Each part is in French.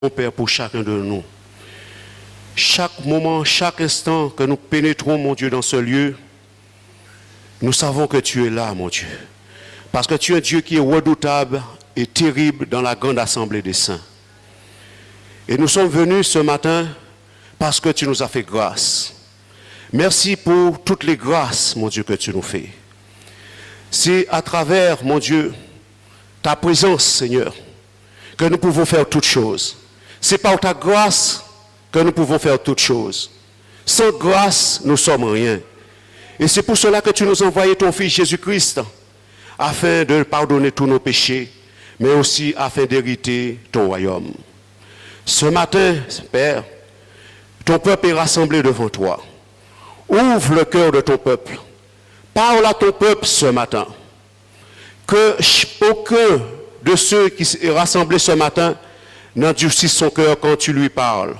mon Père, pour chacun de nous. Chaque moment, chaque instant que nous pénétrons, mon Dieu, dans ce lieu, nous savons que tu es là, mon Dieu. Parce que tu es un Dieu qui est redoutable et terrible dans la grande assemblée des saints. Et nous sommes venus ce matin parce que tu nous as fait grâce. Merci pour toutes les grâces, mon Dieu, que tu nous fais. C'est à travers, mon Dieu, ta présence, Seigneur, que nous pouvons faire toutes choses. C'est par ta grâce que nous pouvons faire toutes choses. Sans grâce, nous sommes rien. Et c'est pour cela que tu nous as envoyé ton Fils Jésus-Christ, afin de pardonner tous nos péchés, mais aussi afin d'hériter ton royaume. Ce matin, Père, ton peuple est rassemblé devant toi. Ouvre le cœur de ton peuple. Parle à ton peuple ce matin. Que aucun de ceux qui sont rassemblés ce matin n'endurcisse son cœur quand tu lui parles.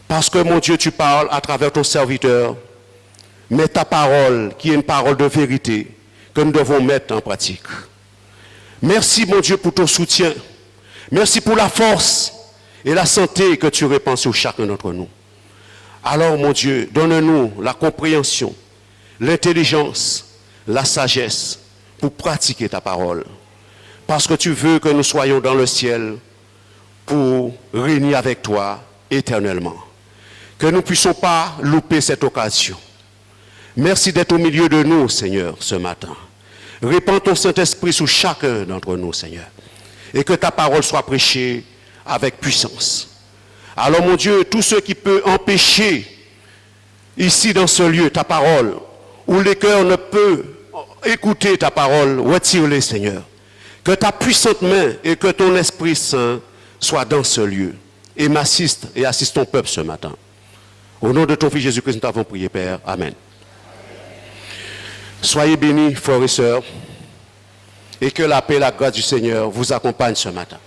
Parce que, mon Dieu, tu parles à travers ton serviteur, mais ta parole, qui est une parole de vérité, que nous devons mettre en pratique. Merci, mon Dieu, pour ton soutien. Merci pour la force et la santé que tu répands sur chacun d'entre nous. Alors, mon Dieu, donne-nous la compréhension, l'intelligence, la sagesse pour pratiquer ta parole. Parce que tu veux que nous soyons dans le ciel pour régner avec toi éternellement. Que nous ne puissions pas louper cette occasion. Merci d'être au milieu de nous, Seigneur, ce matin. Répands ton Saint-Esprit sur chacun d'entre nous, Seigneur. Et que ta parole soit prêchée avec puissance. Alors, mon Dieu, tout ce qui peut empêcher ici dans ce lieu ta parole, où les cœurs ne peuvent écouter ta parole, retire-les, Seigneur. Que ta puissante main et que ton Esprit Saint soient dans ce lieu. Et m'assiste et assiste ton peuple ce matin. Au nom de ton Fils Jésus-Christ, nous t'avons prié, Père. Amen. Soyez bénis, frères et sœurs, et que la paix et la grâce du Seigneur vous accompagnent ce matin.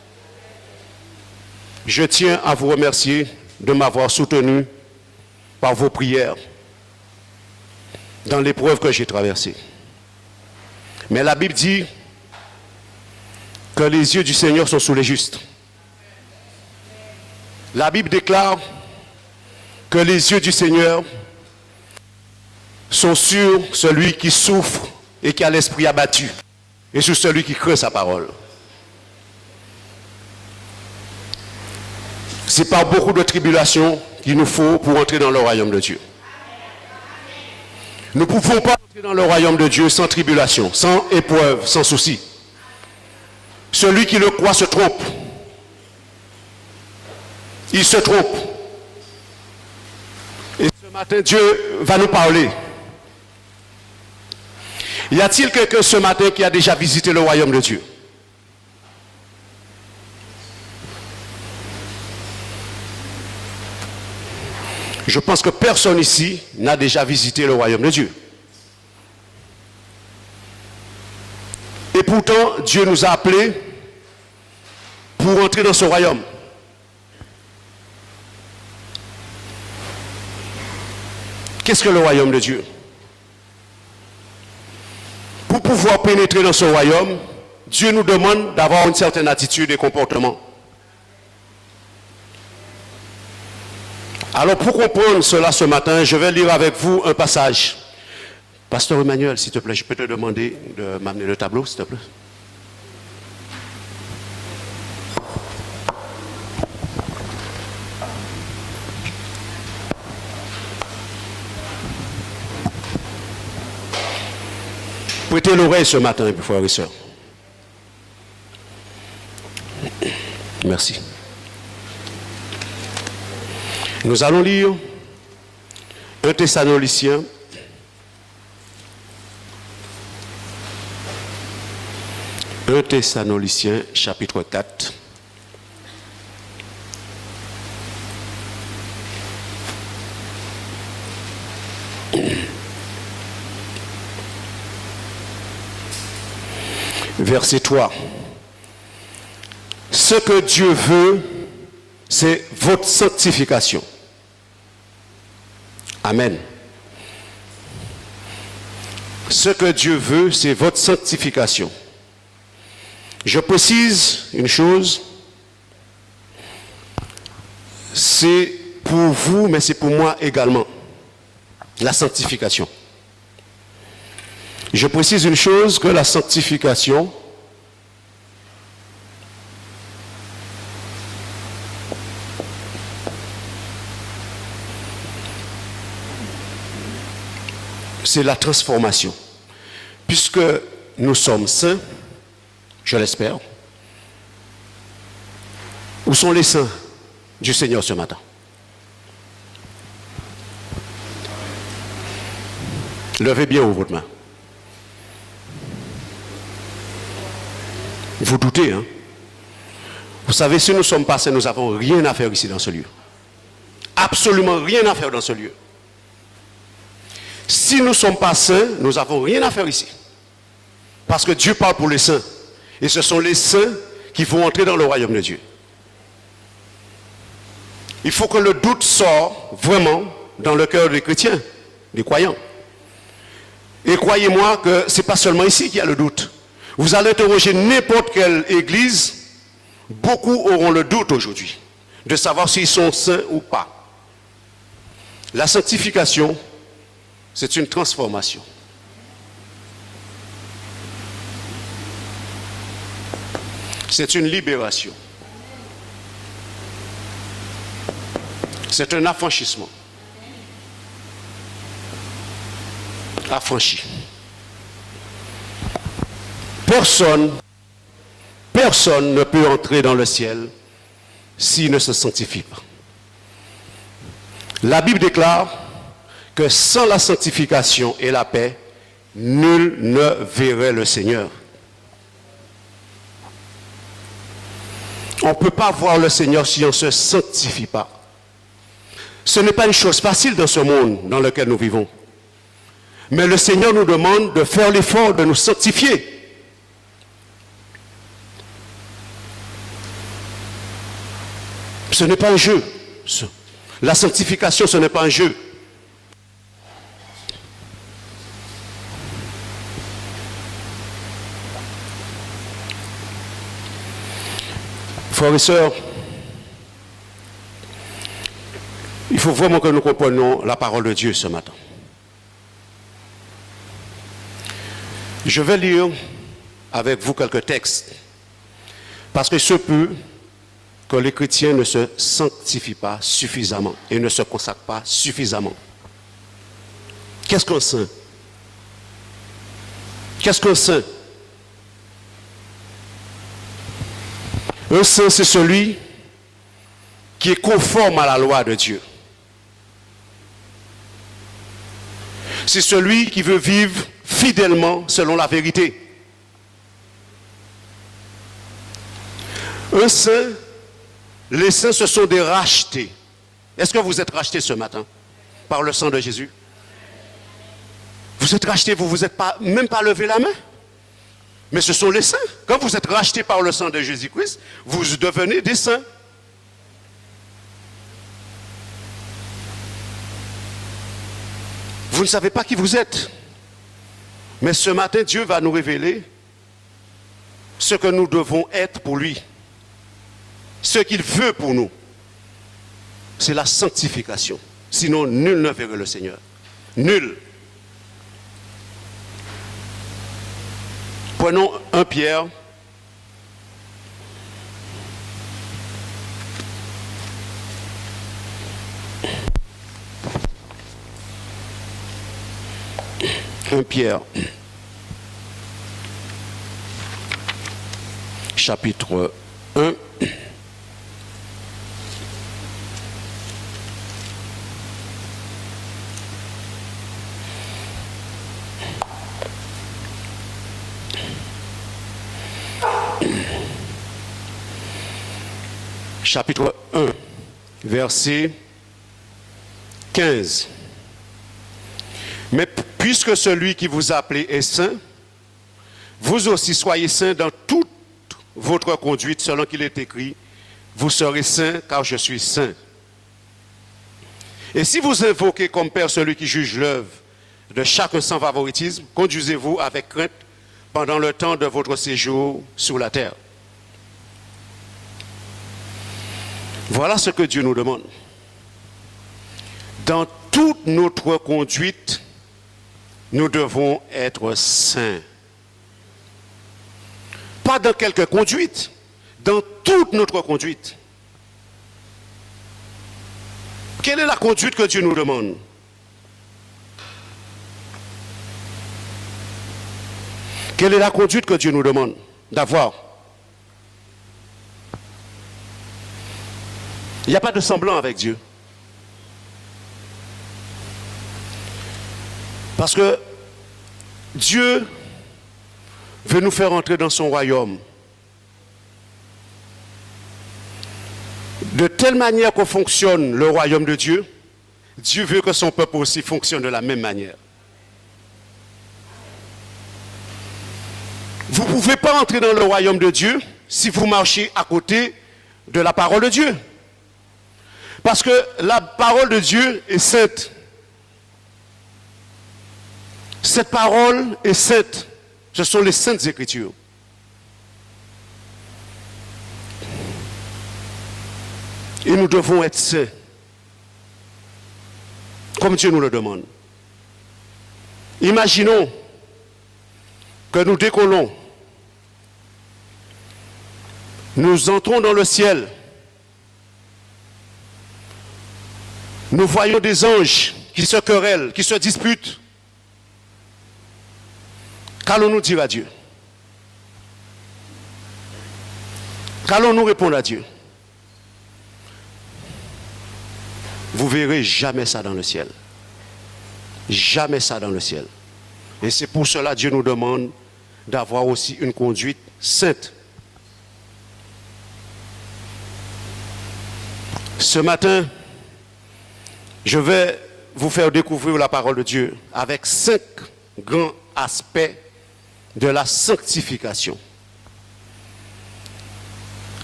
Je tiens à vous remercier de m'avoir soutenu par vos prières dans l'épreuve que j'ai traversée. Mais la Bible dit que les yeux du Seigneur sont sur les justes. La Bible déclare que les yeux du Seigneur sont sur celui qui souffre et qui a l'esprit abattu, et sur celui qui craint sa parole. C'est par beaucoup de tribulations qu'il nous faut pour entrer dans le royaume de Dieu. Nous ne pouvons pas entrer dans le royaume de Dieu sans tribulation, sans épreuve, sans souci. Celui qui le croit se trompe. Il se trompe. Et ce matin, Dieu va nous parler. Y a-t-il quelqu'un ce matin qui a déjà visité le royaume de Dieu? Je pense que personne ici n'a déjà visité le royaume de Dieu. Et pourtant, Dieu nous a appelés pour entrer dans ce royaume. Qu'est-ce que le royaume de Dieu? Pour pouvoir pénétrer dans ce royaume, Dieu nous demande d'avoir une certaine attitude et comportement. Alors pour comprendre cela ce matin, je vais lire avec vous un passage. Pasteur Emmanuel, s'il te plaît, je peux te demander de m'amener le tableau, s'il te plaît. Prêtez l'oreille ce matin, frères et sœurs. Merci. Nous allons lire 1 Thessaloniciens, chapitre 4. Verset 3. Ce que Dieu veut, c'est votre sanctification. Amen. Ce que Dieu veut, c'est votre sanctification. Je précise une chose. c'est pour vous, mais c'est pour moi également. La sanctification. Je précise une chose, que la sanctification, c'est la transformation. Puisque nous sommes saints, je l'espère, où sont les saints du Seigneur ce matin? Levez bien haut votre main. Vous doutez, hein? Vous savez, si nous ne sommes pas saints, nous n'avons rien à faire ici dans ce lieu. Absolument rien à faire dans ce lieu. Si nous ne sommes pas saints, nous n'avons rien à faire ici. Parce que Dieu parle pour les saints. Et ce sont les saints qui vont entrer dans le royaume de Dieu. Il faut que le doute sorte vraiment dans le cœur des chrétiens, des croyants. Et croyez-moi que ce n'est pas seulement ici qu'il y a le doute. Vous allez interroger n'importe quelle église, beaucoup auront le doute aujourd'hui de savoir s'ils sont saints ou pas. La sanctification, c'est une transformation. C'est une libération. C'est un affranchissement. Affranchi. Personne ne peut entrer dans le ciel s'il ne se sanctifie pas. La Bible déclare que sans la sanctification et la paix, nul ne verrait le Seigneur. On ne peut pas voir le Seigneur si on ne se sanctifie pas. Ce n'est pas une chose facile dans ce monde dans lequel nous vivons. Mais le Seigneur nous demande de faire l'effort de nous sanctifier. Ce n'est pas un jeu. La sanctification, ce n'est pas un jeu. Frères et sœurs, il faut vraiment que nous comprenions la parole de Dieu ce matin. Je vais lire avec vous quelques textes, parce que ce peut que les chrétiens ne se sanctifient pas suffisamment et ne se consacrent pas suffisamment. Qu'est-ce qu'un saint? Qu'est-ce qu'un saint? Un saint, c'est celui qui est conforme à la loi de Dieu. C'est celui qui veut vivre fidèlement selon la vérité. Un saint, les saints, ce sont des rachetés. Est-ce que vous êtes rachetés ce matin par le sang de Jésus? Vous êtes rachetés, vous ne vous êtes même pas levé la main. Mais ce sont les saints. Quand vous êtes rachetés par le sang de Jésus-Christ, vous devenez des saints. Vous ne savez pas qui vous êtes. Mais ce matin, Dieu va nous révéler ce que nous devons être pour lui. Ce qu'il veut pour nous. C'est la sanctification. Sinon, nul ne verra le Seigneur. Nul. Prenons 1 Pierre. Pierre, chapitre 1. Chapitre 1, verset 15. Mais puisque celui qui vous a appelé est saint, vous aussi soyez saints dans toute votre conduite, selon qu'il est écrit, vous serez saints car je suis saint. Et si vous invoquez comme Père celui qui juge l'œuvre de chacun sans favoritisme, conduisez-vous avec crainte pendant le temps de votre séjour sur la terre. Voilà ce que Dieu nous demande. Dans toute notre conduite, nous devons être saints. Pas dans quelques conduites, dans toute notre conduite. Quelle est la conduite que Dieu nous demande? Quelle est la conduite que Dieu nous demande d'avoir? Il n'y a pas de semblant avec Dieu. Parce que Dieu veut nous faire entrer dans son royaume. De telle manière qu'on fonctionne le royaume de Dieu, Dieu veut que son peuple aussi fonctionne de la même manière. Vous ne pouvez pas entrer dans le royaume de Dieu si vous marchez à côté de la parole de Dieu. Parce que la parole de Dieu est sainte. Cette parole est sainte. Ce sont les saintes écritures. Et nous devons être saints. Comme Dieu nous le demande. Imaginons que nous décollons. Nous entrons dans le ciel. Nous voyons des anges qui se querellent, qui se disputent. Qu'allons-nous dire à Dieu? Qu'allons-nous répondre à Dieu? Vous verrez jamais ça dans le ciel. Jamais ça dans le ciel. Et c'est pour cela que Dieu nous demande d'avoir aussi une conduite sainte. Ce matin, je vais vous faire découvrir la parole de Dieu avec 5 grands aspects de la sanctification.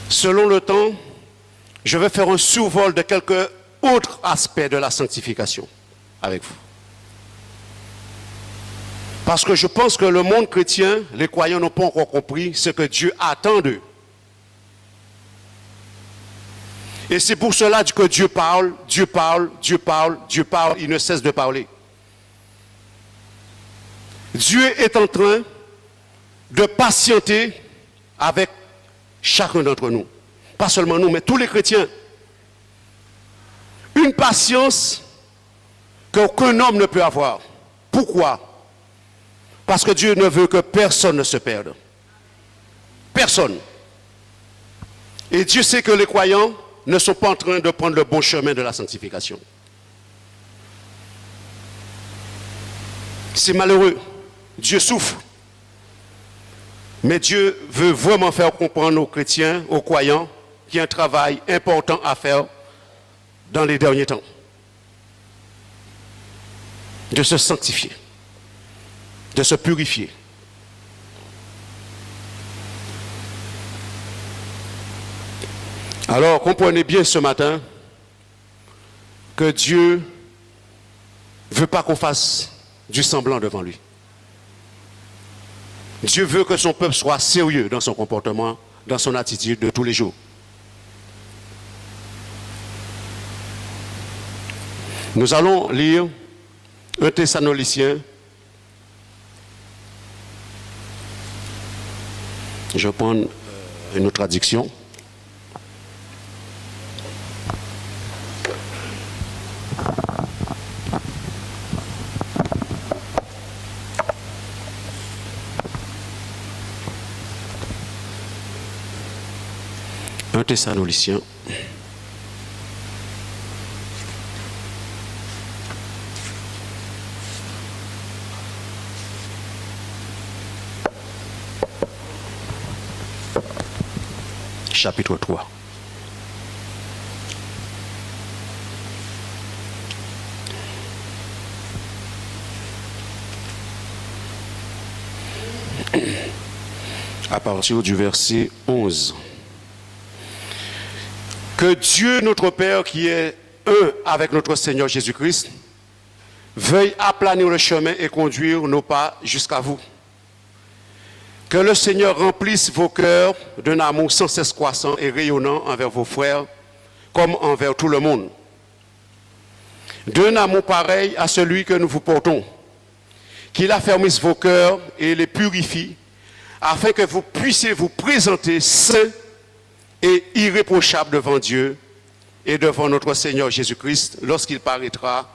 Selon le temps, je vais faire un survol de quelques autres aspects de la sanctification avec vous. Parce que je pense que le monde chrétien, les croyants n'ont pas encore compris ce que Dieu attend d'eux. Et c'est pour cela que Dieu parle, Dieu parle, Dieu parle, Dieu parle, il ne cesse de parler. Dieu est en train de patienter avec chacun d'entre nous. Pas seulement nous, mais tous les chrétiens. Une patience qu'aucun homme ne peut avoir. Pourquoi? Parce que Dieu ne veut que personne ne se perde. Personne. Et Dieu sait que les croyants ne sont pas en train de prendre le bon chemin de la sanctification. C'est malheureux. Dieu souffre. Mais Dieu veut vraiment faire comprendre aux chrétiens, aux croyants, qu'il y a un travail important à faire dans les derniers temps. De se sanctifier. De se purifier. Alors, comprenez bien ce matin que Dieu ne veut pas qu'on fasse du semblant devant lui. Dieu veut que son peuple soit sérieux dans son comportement, dans son attitude de tous les jours. Nous allons lire 1 Thessaloniciens. Je vais prendre une autre traduction. Un Thessaloniciens. Chapitre 3. À partir du verset 11. Que Dieu notre Père, qui est un avec notre Seigneur Jésus-Christ, veuille aplanir le chemin et conduire nos pas jusqu'à vous. Que le Seigneur remplisse vos cœurs d'un amour sans cesse croissant et rayonnant envers vos frères, comme envers tout le monde. D'un amour pareil à celui que nous vous portons, qu'il affermisse vos cœurs et les purifie, afin que vous puissiez vous présenter saints et irréprochables devant Dieu et devant notre Seigneur Jésus-Christ lorsqu'il paraîtra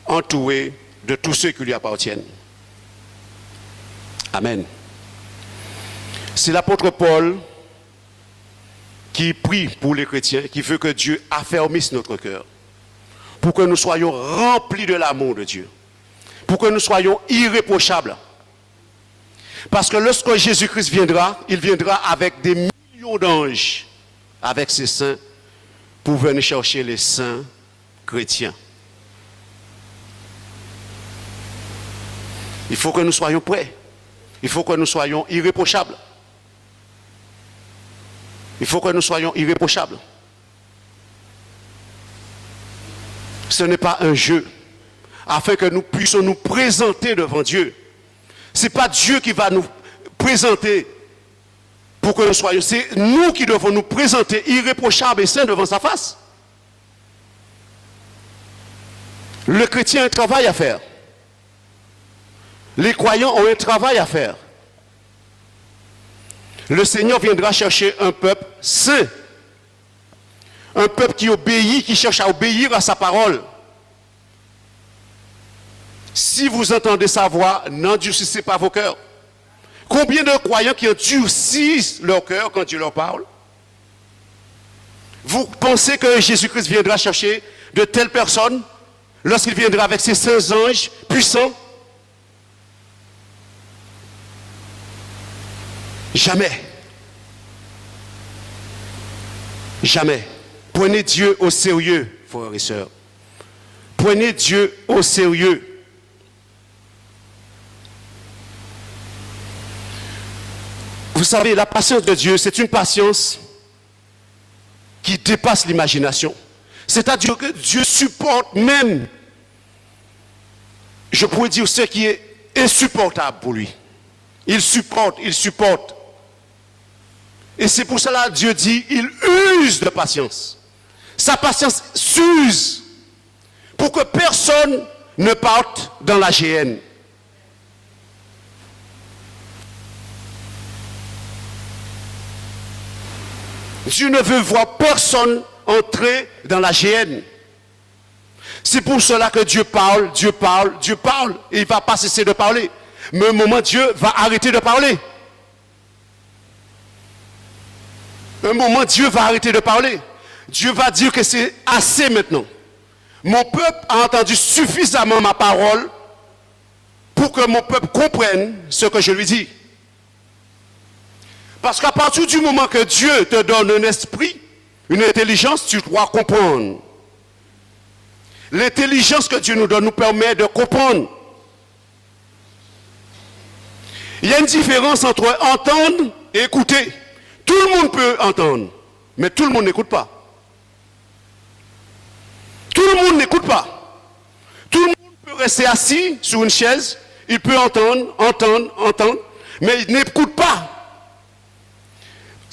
entouré de tous ceux qui lui appartiennent. Amen. C'est l'apôtre Paul qui prie pour les chrétiens, qui veut que Dieu affermisse notre cœur, pour que nous soyons remplis de l'amour de Dieu, pour que nous soyons irréprochables. Parce que lorsque Jésus-Christ viendra, il viendra avec des millions d'anges, avec ses saints, pour venir chercher les saints chrétiens. Il faut que nous soyons prêts. Il faut que nous soyons irréprochables. Il faut que nous soyons irréprochables. Ce n'est pas un jeu. Afin que nous puissions nous présenter devant Dieu. Ce n'est pas Dieu qui va nous présenter pour que nous soyons. C'est nous qui devons nous présenter irréprochables et saints devant sa face. Le chrétien a un travail à faire. Les croyants ont un travail à faire. Le Seigneur viendra chercher un peuple saint. Un peuple qui obéit, qui cherche à obéir à sa parole. Si vous entendez sa voix, n'endurcissez pas vos cœurs. Combien de croyants qui endurcissent leur cœur quand Dieu leur parle? Vous pensez que Jésus-Christ viendra chercher de telles personnes lorsqu'il viendra avec ses saints anges puissants? Jamais. Jamais. Prenez Dieu au sérieux, frères et sœurs. Prenez Dieu au sérieux. Vous savez, la patience de Dieu, c'est une patience qui dépasse l'imagination. C'est-à-dire que Dieu supporte même, je pourrais dire, ce qui est insupportable pour lui. Il supporte, il supporte. Et c'est pour cela que Dieu dit, il use de patience. Sa patience s'use pour que personne ne parte dans la géhenne. Dieu ne veut voir personne entrer dans la géhenne. C'est pour cela que Dieu parle, Dieu parle, Dieu parle, et il ne va pas cesser de parler. Mais un moment, Dieu va arrêter de parler. Un moment, Dieu va arrêter de parler. Dieu va dire que c'est assez maintenant. Mon peuple a entendu suffisamment ma parole pour que mon peuple comprenne ce que je lui dis. Parce qu'à partir du moment que Dieu te donne un esprit, une intelligence, tu dois comprendre. L'intelligence que Dieu nous donne nous permet de comprendre. Il y a une différence entre entendre et écouter. Tout le monde peut entendre, mais tout le monde n'écoute pas. Tout le monde n'écoute pas. Tout le monde peut rester assis sur une chaise, il peut entendre, mais il n'écoute pas.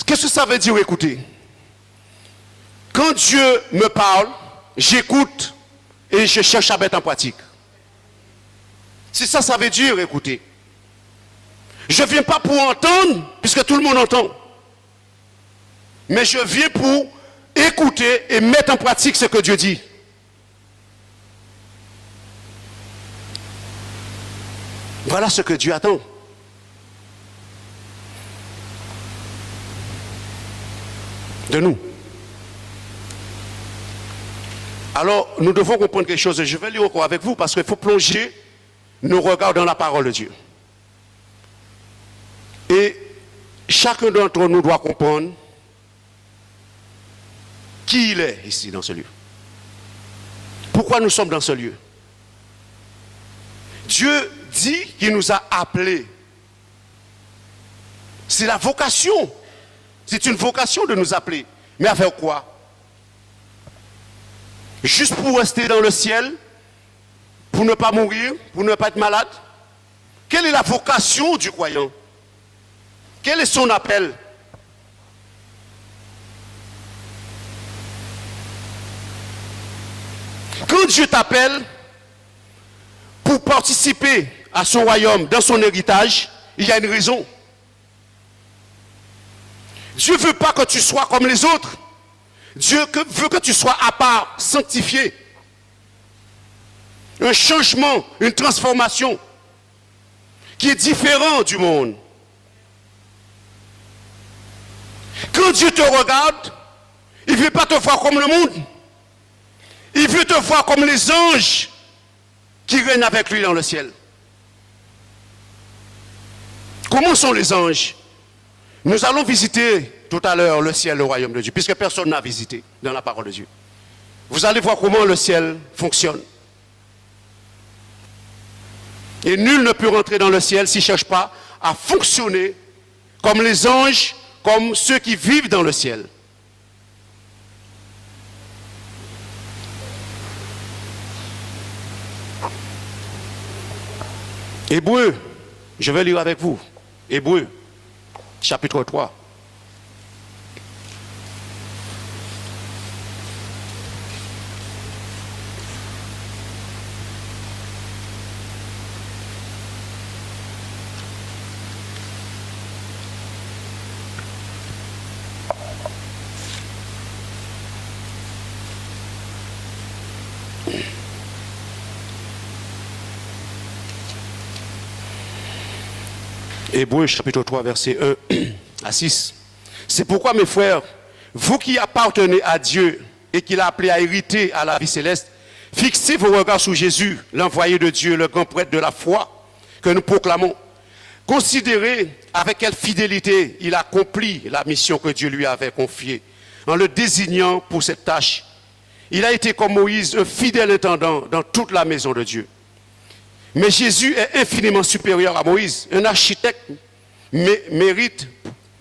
Qu'est-ce que ça veut dire écouter? Quand Dieu me parle, j'écoute et je cherche à mettre en pratique. C'est ça, ça veut dire écouter. Je ne viens pas pour entendre, puisque tout le monde entend. Mais je viens pour écouter et mettre en pratique ce que Dieu dit. Voilà ce que Dieu attend. De nous. Alors, nous devons comprendre quelque chose. Je vais lire encore avec vous parce qu'il faut plonger nos regards dans la parole de Dieu. Et chacun d'entre nous doit comprendre qui il est ici dans ce lieu. Pourquoi nous sommes dans ce lieu? Dieu dit qu'il nous a appelés. C'est la vocation. C'est une vocation de nous appeler. Mais à faire quoi? Juste pour rester dans le ciel? Pour ne pas mourir? Pour ne pas être malade? Quelle est la vocation du croyant? Quel est son appel? Quand Dieu t'appelle pour participer à son royaume, dans son héritage, il y a une raison. Dieu ne veut pas que tu sois comme les autres. Dieu veut que tu sois à part, sanctifié. Un changement, une transformation qui est différent du monde. Quand Dieu te regarde, il ne veut pas te voir comme le monde. Il veut te voir comme les anges qui règnent avec lui dans le ciel. Comment sont les anges? Nous allons visiter tout à l'heure le ciel, le royaume de Dieu, puisque personne n'a visité dans la parole de Dieu. Vous allez voir comment le ciel fonctionne. Et nul ne peut rentrer dans le ciel s'il ne cherche pas à fonctionner comme les anges, comme ceux qui vivent dans le ciel. Hébreux, je vais lire avec vous. Hébreux, chapitre 3. Hébreux chapitre 3, verset 1 à 6. C'est pourquoi, mes frères, vous qui appartenez à Dieu et qu'il a appelé à hériter à la vie céleste, fixez vos regards sur Jésus, l'envoyé de Dieu, le grand prêtre de la foi que nous proclamons. Considérez avec quelle fidélité il accomplit la mission que Dieu lui avait confiée en le désignant pour cette tâche. Il a été comme Moïse, un fidèle intendant dans toute la maison de Dieu. Mais Jésus est infiniment supérieur à Moïse. Un architecte mérite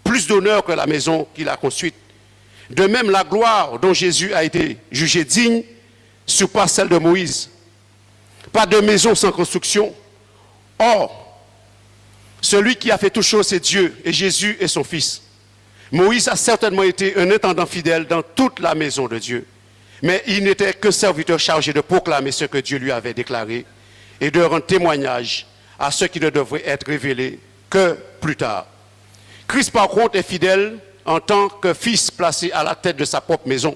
plus d'honneur que la maison qu'il a construite. De même, la gloire dont Jésus a été jugé digne surpasse celle de Moïse. Pas de maison sans construction. Or, celui qui a fait toutes choses, c'est Dieu, et Jésus est son Fils. Moïse a certainement été un intendant fidèle dans toute la maison de Dieu. Mais il n'était que serviteur chargé de proclamer ce que Dieu lui avait déclaré et de rendre témoignage à ceux qui ne devraient être révélés que plus tard. Christ, par contre, est fidèle en tant que fils placé à la tête de sa propre maison.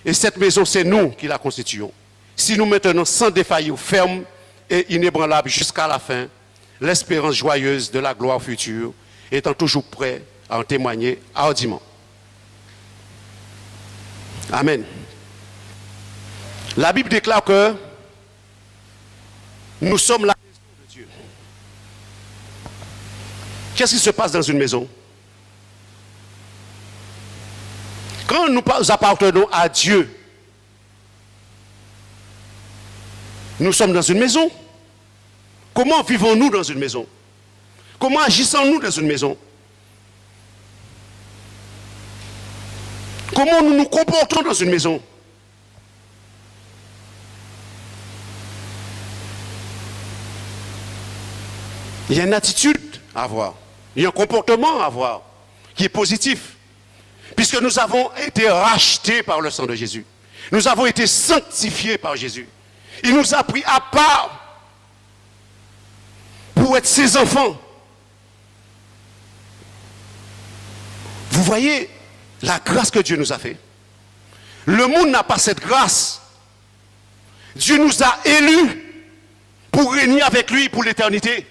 Et cette maison, c'est nous qui la constituons. Si nous maintenons sans défaillir, ferme et inébranlable jusqu'à la fin, l'espérance joyeuse de la gloire future, étant toujours prêt à en témoigner hardiment. Amen. La Bible déclare que nous sommes la maison de Dieu. Qu'est-ce qui se passe dans une maison? Quand nous appartenons à Dieu, nous sommes dans une maison. Comment vivons-nous dans une maison? Comment agissons-nous dans une maison? Comment nous nous comportons dans une maison? Il y a une attitude à avoir, il y a un comportement à avoir qui est positif. Puisque nous avons été rachetés par le sang de Jésus. Nous avons été sanctifiés par Jésus. Il nous a pris à part pour être ses enfants. Vous voyez la grâce que Dieu nous a fait. Le monde n'a pas cette grâce. Dieu nous a élus pour régner avec lui pour l'éternité.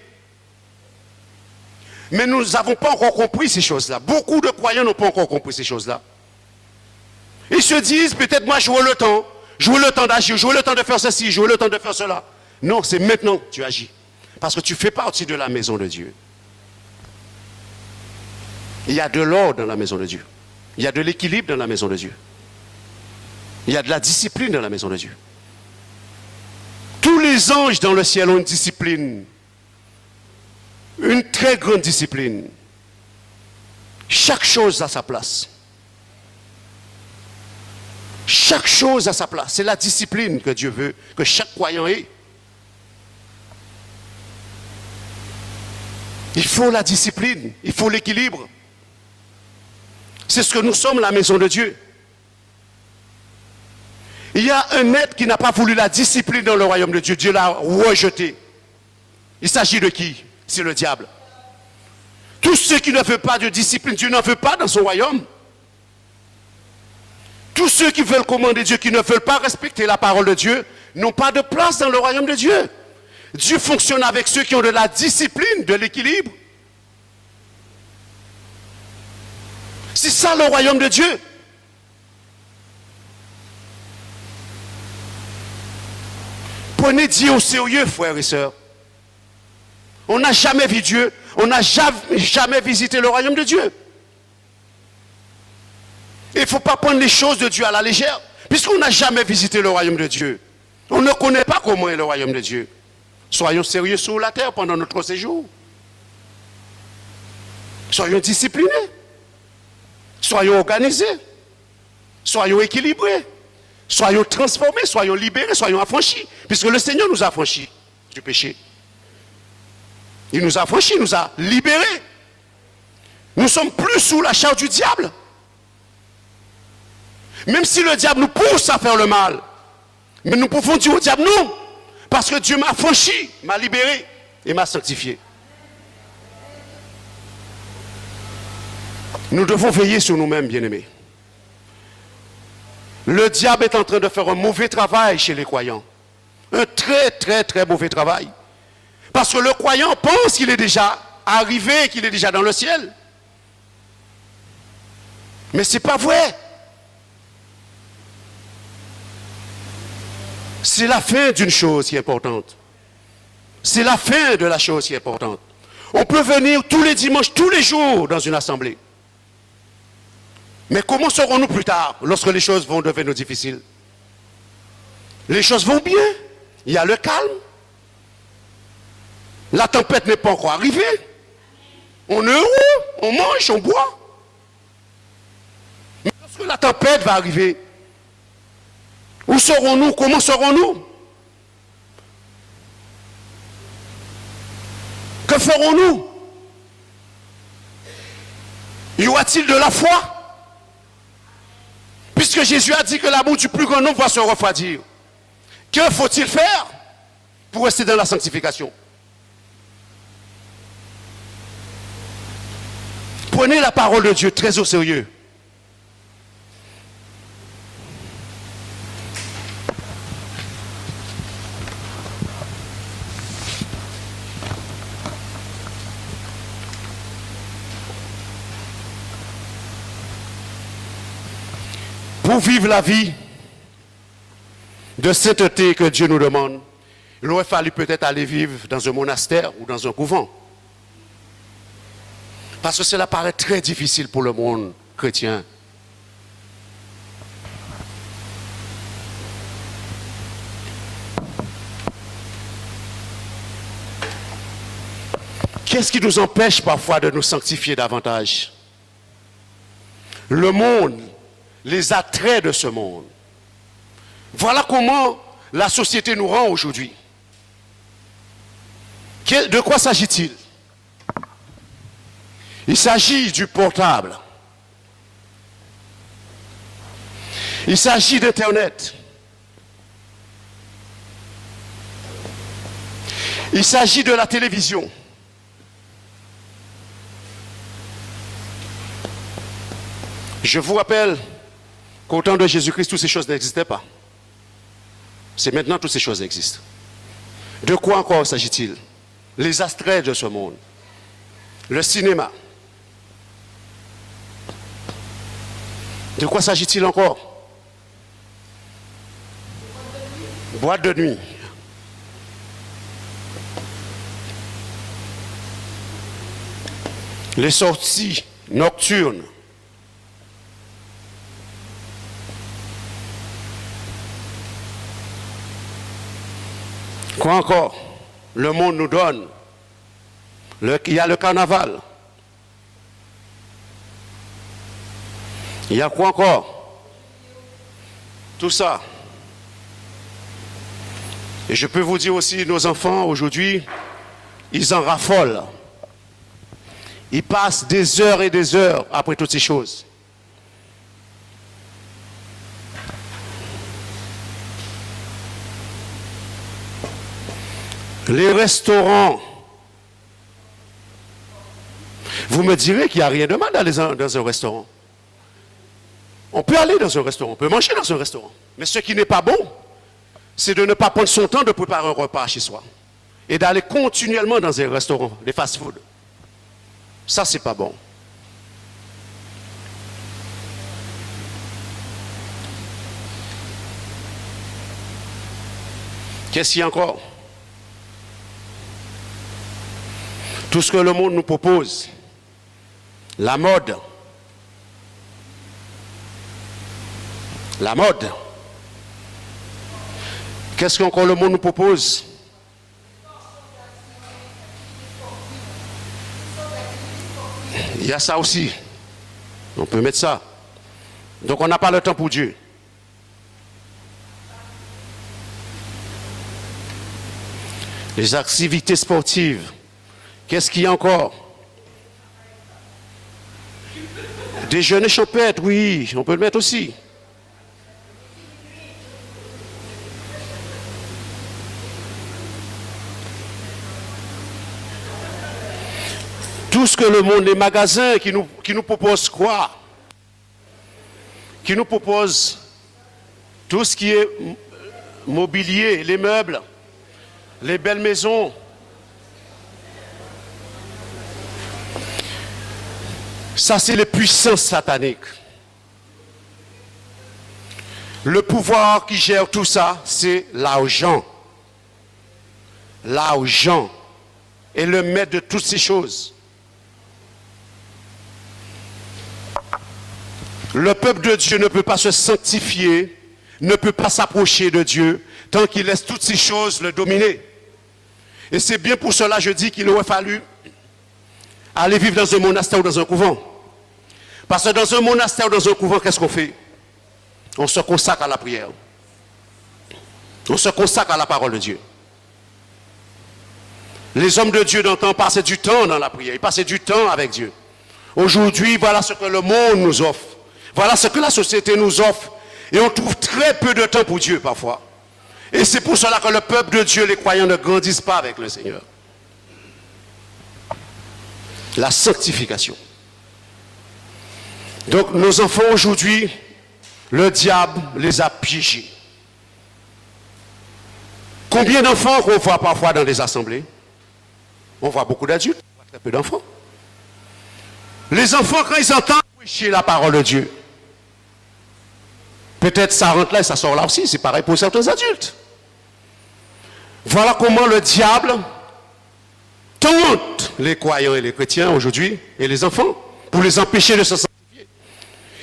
Mais nous n'avons pas encore compris ces choses-là. Beaucoup de croyants n'ont pas encore compris ces choses-là. Ils se disent, peut-être moi j'aurai le temps d'agir, j'aurai le temps de faire ceci, j'aurai le temps de faire cela. Non, c'est maintenant que tu agis. Parce que tu fais partie de la maison de Dieu. Il y a de l'ordre dans la maison de Dieu. Il y a de l'équilibre dans la maison de Dieu. Il y a de la discipline dans la maison de Dieu. Tous les anges dans le ciel ont une discipline. Une très grande discipline. Chaque chose a sa place. Chaque chose a sa place. C'est la discipline que Dieu veut que chaque croyant ait. Il faut la discipline, il faut l'équilibre. C'est ce que nous sommes, la maison de Dieu. Il y a un être qui n'a pas voulu la discipline dans le royaume de Dieu. Dieu l'a rejeté. Il s'agit de qui? C'est le diable. Tous ceux qui ne veulent pas de discipline, Dieu n'en veut pas dans son royaume. Tous ceux qui veulent commander Dieu, qui ne veulent pas respecter la parole de Dieu, n'ont pas de place dans le royaume de Dieu. Dieu fonctionne avec ceux qui ont de la discipline, de l'équilibre. C'est ça le royaume de Dieu. Prenez Dieu au sérieux, frères et sœurs. On n'a jamais vu Dieu, on n'a jamais visité le royaume de Dieu. Il ne faut pas prendre les choses de Dieu à la légère, puisqu'on n'a jamais visité le royaume de Dieu. On ne connaît pas comment est le royaume de Dieu. Soyons sérieux sur la terre pendant notre séjour. Soyons disciplinés. Soyons organisés. Soyons équilibrés. Soyons transformés, soyons libérés, soyons affranchis. Puisque le Seigneur nous a affranchis du péché. Il nous a affranchis, il nous a libérés. Nous ne sommes plus sous la charge du diable. Même si le diable nous pousse à faire le mal. Mais nous pouvons dire au diable non. Parce que Dieu m'a affranchi, m'a libéré et m'a sanctifié. Nous devons veiller sur nous-mêmes, bien-aimés. Le diable est en train de faire un mauvais travail chez les croyants. Un très, très, très mauvais travail. Parce que le croyant pense qu'il est déjà arrivé, qu'il est déjà dans le ciel. Mais ce n'est pas vrai. C'est la fin d'une chose qui est importante. C'est la fin de la chose qui est importante. On peut venir tous les dimanches, tous les jours dans une assemblée. Mais comment serons-nous plus tard, lorsque les choses vont devenir difficiles? Les choses vont bien. Il y a le calme. La tempête n'est pas encore arrivée. On est heureux, on mange, on boit. Mais lorsque la tempête va arriver, où serons-nous? Comment serons-nous? Que ferons-nous? Y aura-t-il de la foi? Puisque Jésus a dit que l'amour du plus grand nombre va se refroidir. Que faut-il faire pour rester dans la sanctification? Prenez la parole de Dieu très au sérieux. Pour vivre la vie de sainteté que Dieu nous demande, il aurait fallu peut-être aller vivre dans un monastère ou dans un couvent. Parce que cela paraît très difficile pour le monde chrétien. Qu'est-ce qui nous empêche parfois de nous sanctifier davantage? Le monde, les attraits de ce monde. Voilà comment la société nous rend aujourd'hui. De quoi s'agit-il? Il s'agit du portable. Il s'agit d'Internet. Il s'agit de la télévision. Je vous rappelle qu'au temps de Jésus-Christ, toutes ces choses n'existaient pas. C'est maintenant que toutes ces choses existent. De quoi encore s'agit-il? Les attraits de ce monde. Le cinéma. De quoi s'agit-il encore? Boîte de nuit. Les sorties nocturnes. Quoi encore? Le monde nous donne. Il y a le carnaval. Il y a quoi encore? Tout ça. Et je peux vous dire aussi, nos enfants aujourd'hui, ils en raffolent. Ils passent des heures et des heures après toutes ces choses. Les restaurants. Vous me direz qu'il n'y a rien de mal d'aller dans un restaurant. On peut aller dans un restaurant, on peut manger dans un restaurant. Mais ce qui n'est pas bon, c'est de ne pas prendre son temps de préparer un repas chez soi. Et d'aller continuellement dans un restaurant, des fast-food. Ça, c'est pas bon. Qu'est-ce qu'il y a encore? Tout ce que le monde nous propose. La mode. La mode. Qu'est-ce qu'encore le monde nous propose? Il y a ça aussi. On peut mettre ça. Donc on n'a pas le temps pour Dieu. Les activités sportives. Qu'est-ce qu'il y a encore? Déjeuner champêtre, oui, on peut le mettre aussi. Tout ce que le monde, les magasins qui nous proposent quoi? Qui nous proposent tout ce qui est mobilier, les meubles, les belles maisons. Ça, c'est les puissances sataniques. Le pouvoir qui gère tout ça, c'est l'argent. L'argent est le maître de toutes ces choses. Le peuple de Dieu ne peut pas se sanctifier, ne peut pas s'approcher de Dieu tant qu'il laisse toutes ces choses le dominer. Et c'est bien pour cela, je dis qu'il aurait fallu aller vivre dans un monastère ou dans un couvent. Parce que dans un monastère ou dans un couvent, qu'est-ce qu'on fait? On se consacre à la prière. On se consacre à la parole de Dieu. Les hommes de Dieu d'antan passaient du temps dans la prière. Ils passaient du temps avec Dieu. Aujourd'hui, voilà ce que le monde nous offre. Voilà ce que la société nous offre. Et on trouve très peu de temps pour Dieu parfois. Et c'est pour cela que le peuple de Dieu, les croyants, ne grandissent pas avec le Seigneur. La sanctification. Donc nos enfants aujourd'hui, le diable les a piégés. Combien d'enfants qu'on voit parfois dans les assemblées? On voit beaucoup d'adultes, on voit très peu d'enfants. Les enfants, quand ils entendent prêcher la parole de Dieu, peut-être ça rentre là et ça sort là aussi, c'est pareil pour certains adultes. Voilà comment le diable tente les croyants et les chrétiens aujourd'hui, et les enfants, pour les empêcher de se sanctifier.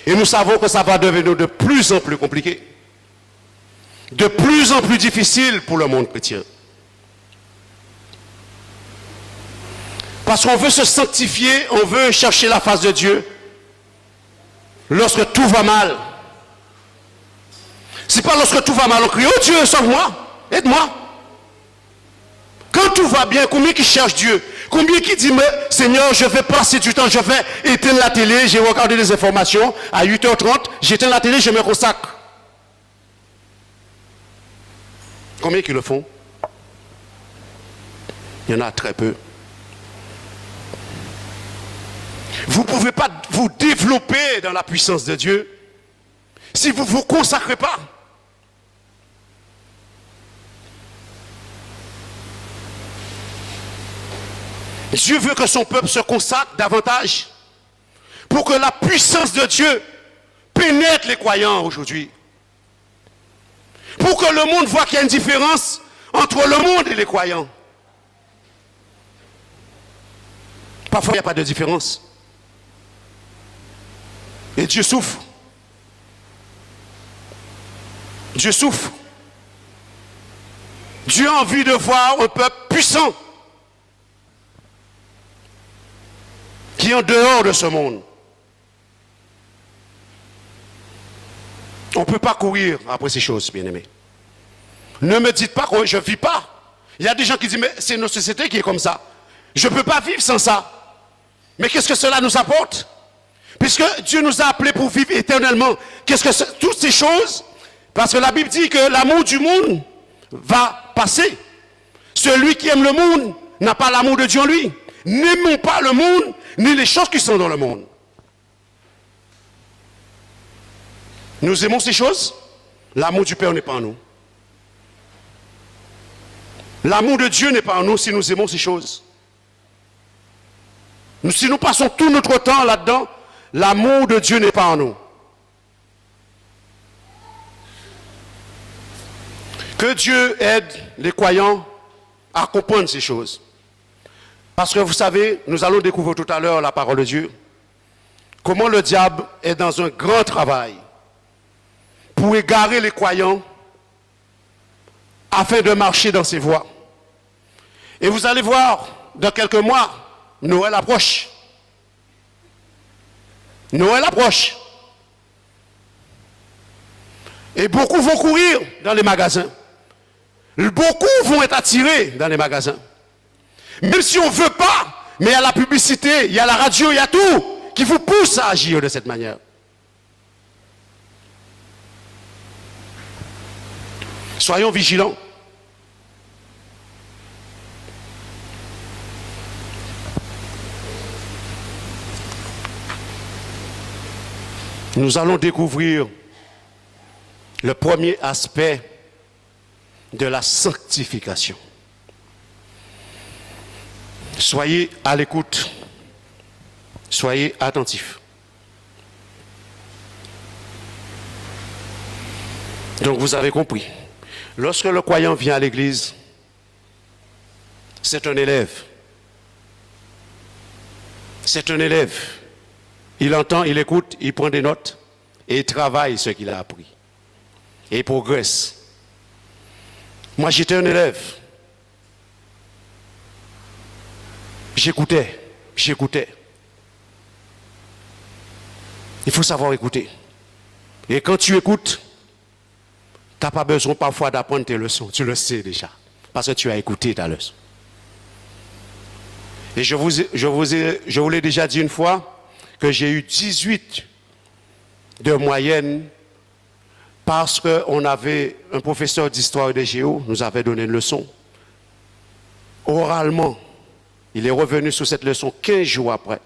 Et nous savons que ça va devenir de plus en plus compliqué, de plus en plus difficile pour le monde chrétien. Parce qu'on veut se sanctifier, on veut chercher la face de Dieu lorsque tout va mal. C'est pas lorsque tout va mal, on crie, oh Dieu, sauve-moi, aide-moi. Quand tout va bien, combien qui cherche Dieu? Combien qui dit, mais Seigneur, je vais passer du temps, je vais éteindre la télé, j'ai regardé les informations, à 8h30, j'éteins la télé, je me consacre. Combien qui le font? Il y en a très peu. Vous ne pouvez pas vous développer dans la puissance de Dieu si vous ne vous consacrez pas. Dieu veut que son peuple se consacre davantage pour que la puissance de Dieu pénètre les croyants aujourd'hui. Pour que le monde voit qu'il y a une différence entre le monde et les croyants. Parfois, il n'y a pas de différence. Et Dieu souffre. Dieu souffre. Dieu a envie de voir un peuple puissant qui est en dehors de ce monde. On ne peut pas courir après ces choses, bien-aimés. Ne me dites pas que je ne vis pas. Il y a des gens qui disent, mais c'est notre société qui est comme ça. Je ne peux pas vivre sans ça. Mais qu'est-ce que cela nous apporte? Puisque Dieu nous a appelés pour vivre éternellement. Qu'est-ce que c'est? Toutes ces choses, parce que la Bible dit que l'amour du monde va passer. Celui qui aime le monde n'a pas l'amour de Dieu en lui. N'aimons pas le monde, ni les choses qui sont dans le monde. Nous aimons ces choses, l'amour du Père n'est pas en nous. L'amour de Dieu n'est pas en nous si nous aimons ces choses. Si nous passons tout notre temps là-dedans, l'amour de Dieu n'est pas en nous. Que Dieu aide les croyants à comprendre ces choses. Parce que vous savez, nous allons découvrir tout à l'heure la parole de Dieu. Comment le diable est dans un grand travail pour égarer les croyants afin de marcher dans ses voies. Et vous allez voir, dans quelques mois, Noël approche. Noël approche. Et beaucoup vont courir dans les magasins. Beaucoup vont être attirés dans les magasins. Même si on ne veut pas, mais il y a la publicité, il y a la radio, il y a tout qui vous pousse à agir de cette manière. Soyons vigilants. Nous allons découvrir le premier aspect de la sanctification. Soyez à l'écoute. Soyez attentifs. Donc vous avez compris. Lorsque le croyant vient à l'église, c'est un élève. C'est un élève. Il entend, il écoute, il prend des notes et il travaille ce qu'il a appris. Et il progresse. Moi, j'étais un élève. J'écoutais. Il faut savoir écouter. Et quand tu écoutes, tu n'as pas besoin parfois d'apprendre tes leçons. Tu le sais déjà. Parce que tu as écouté ta leçon. Et je vous l'ai déjà dit une fois, que j'ai eu 18 de moyenne parce qu'on avait un professeur d'histoire et de géo, nous avait donné une leçon. Oralement, il est revenu sur cette leçon 15 jours après.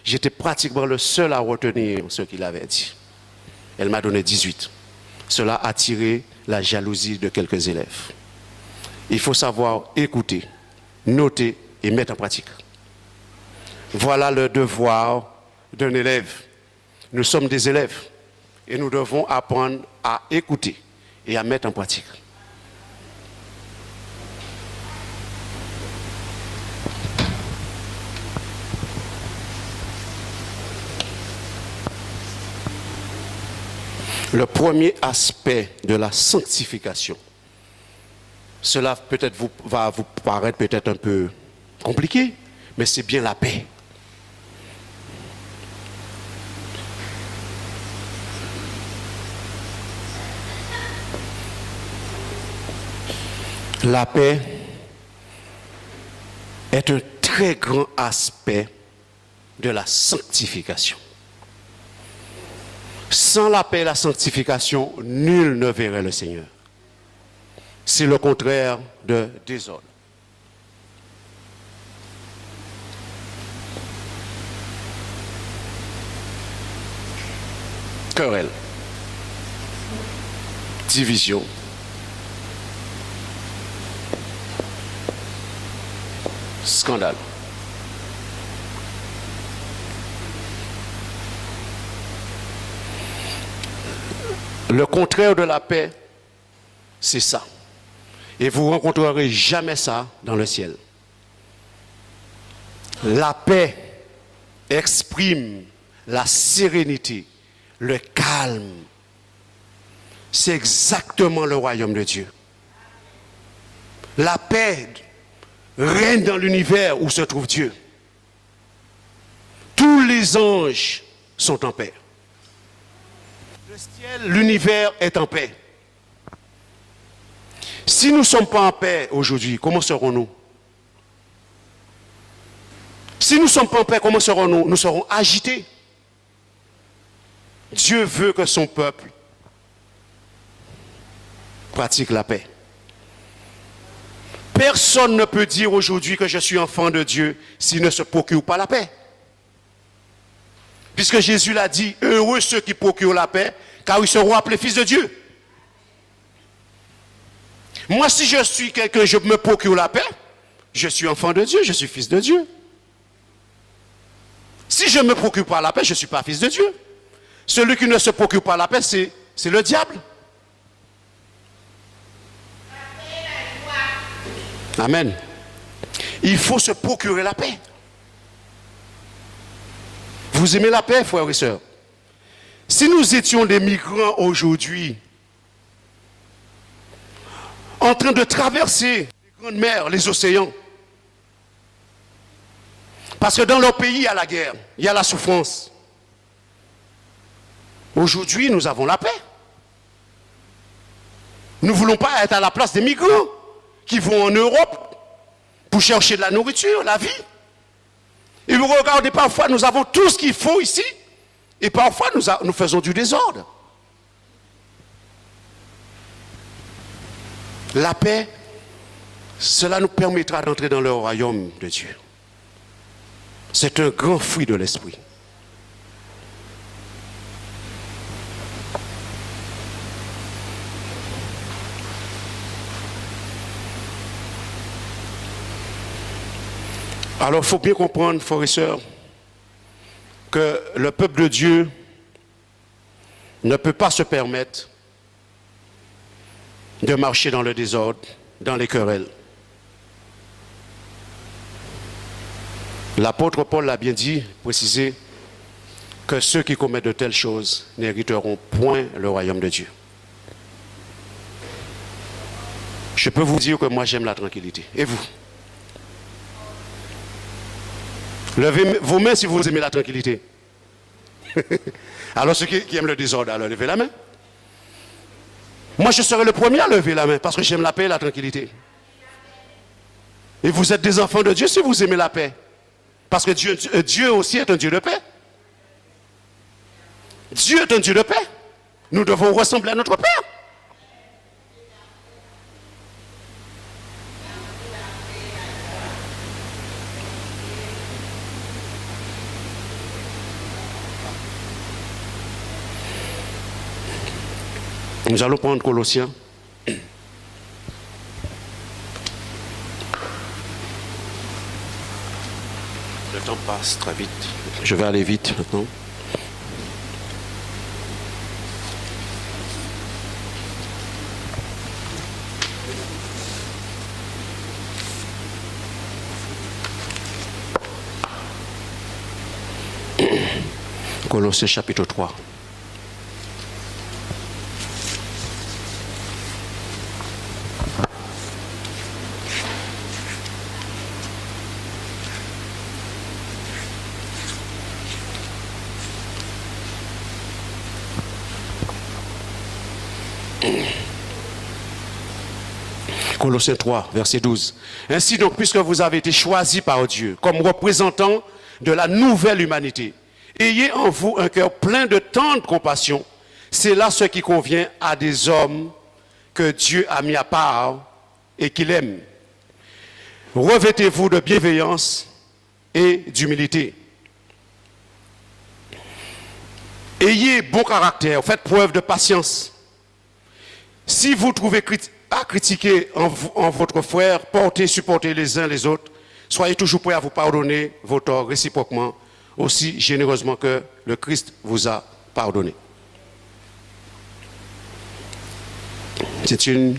J'étais pratiquement le seul à retenir ce qu'il avait dit. Elle m'a donné 18. Cela a attiré la jalousie de quelques élèves. Il faut savoir écouter, noter et mettre en pratique. Voilà le devoir d'un élève. Nous sommes des élèves et nous devons apprendre à écouter et à mettre en pratique. Le premier aspect de la sanctification, cela peut-être va vous paraître peut-être un peu compliqué, mais c'est bien la paix. La paix est un très grand aspect de la sanctification. Sans la paix et la sanctification, nul ne verrait le Seigneur. C'est le contraire de désordre. Querelle, division, scandale. Le contraire de la paix, c'est ça. Et vous ne rencontrerez jamais ça dans le ciel. La paix exprime la sérénité, le calme. C'est exactement le royaume de Dieu. La paix règne dans l'univers où se trouve Dieu. Tous les anges sont en paix. Le ciel, l'univers est en paix. Si nous ne sommes pas en paix aujourd'hui, comment serons-nous? Si nous ne sommes pas en paix, comment serons-nous? Nous serons agités. Dieu veut que son peuple pratique la paix. Personne ne peut dire aujourd'hui que je suis enfant de Dieu s'il ne se procure pas la paix. Puisque Jésus l'a dit, heureux ceux qui procurent la paix, car ils seront appelés fils de Dieu. Moi, si je suis quelqu'un, je me procure la paix, je suis enfant de Dieu, je suis fils de Dieu. Si je ne me procure pas la paix, je ne suis pas fils de Dieu. Celui qui ne se procure pas la paix, c'est le diable. Amen. Il faut se procurer la paix. Vous aimez la paix, frères et sœurs? Si nous étions des migrants aujourd'hui, en train de traverser les grandes mers, les océans, parce que dans leur pays, il y a la guerre, il y a la souffrance. Aujourd'hui, nous avons la paix. Nous ne voulons pas être à la place des migrants qui vont en Europe pour chercher de la nourriture, la vie. Et vous regardez, parfois, nous avons tout ce qu'il faut ici, et parfois, nous faisons du désordre. La paix, cela nous permettra d'entrer dans le royaume de Dieu. C'est un grand fruit de l'esprit. Alors, il faut bien comprendre, frères et sœurs, que le peuple de Dieu ne peut pas se permettre de marcher dans le désordre, dans les querelles. L'apôtre Paul l'a bien dit, précisé, que ceux qui commettent de telles choses n'hériteront point le royaume de Dieu. Je peux vous dire que moi j'aime la tranquillité. Et vous? Levez vos mains si vous aimez la tranquillité. Alors ceux qui aiment le désordre, alors levez la main. Moi je serai le premier à lever la main parce que j'aime la paix et la tranquillité. Et vous êtes des enfants de Dieu si vous aimez la paix. Parce que Dieu aussi est un Dieu de paix. Dieu est un Dieu de paix. Nous devons ressembler à notre Père. Nous allons prendre Colossiens. Le temps passe très vite. Je vais aller vite maintenant. Colossiens chapitre 3. Colossiens 3, verset 12. Ainsi donc, puisque vous avez été choisis par Dieu comme représentants de la nouvelle humanité, ayez en vous un cœur plein de tendre compassion. C'est là ce qui convient à des hommes que Dieu a mis à part et qu'il aime. Revêtez-vous de bienveillance et d'humilité. Ayez bon caractère, faites preuve de patience. Si vous trouvez à critiquer en votre frère, supportez les uns les autres. Soyez toujours prêts à vous pardonner vos torts réciproquement, aussi généreusement que le Christ vous a pardonné. C'est une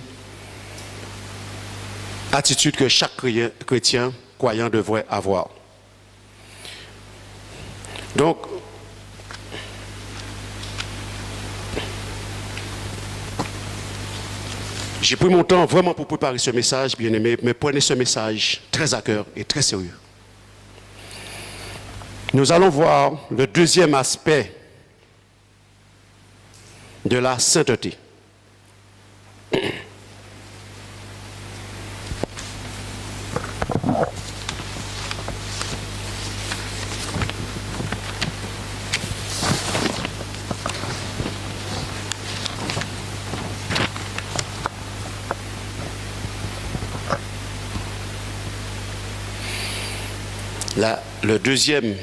attitude que chaque chrétien croyant devrait avoir. Donc, j'ai pris mon temps vraiment pour préparer ce message, bien aimé, mais prenez ce message très à cœur et très sérieux. Nous allons voir le deuxième aspect de la sainteté. Le deuxième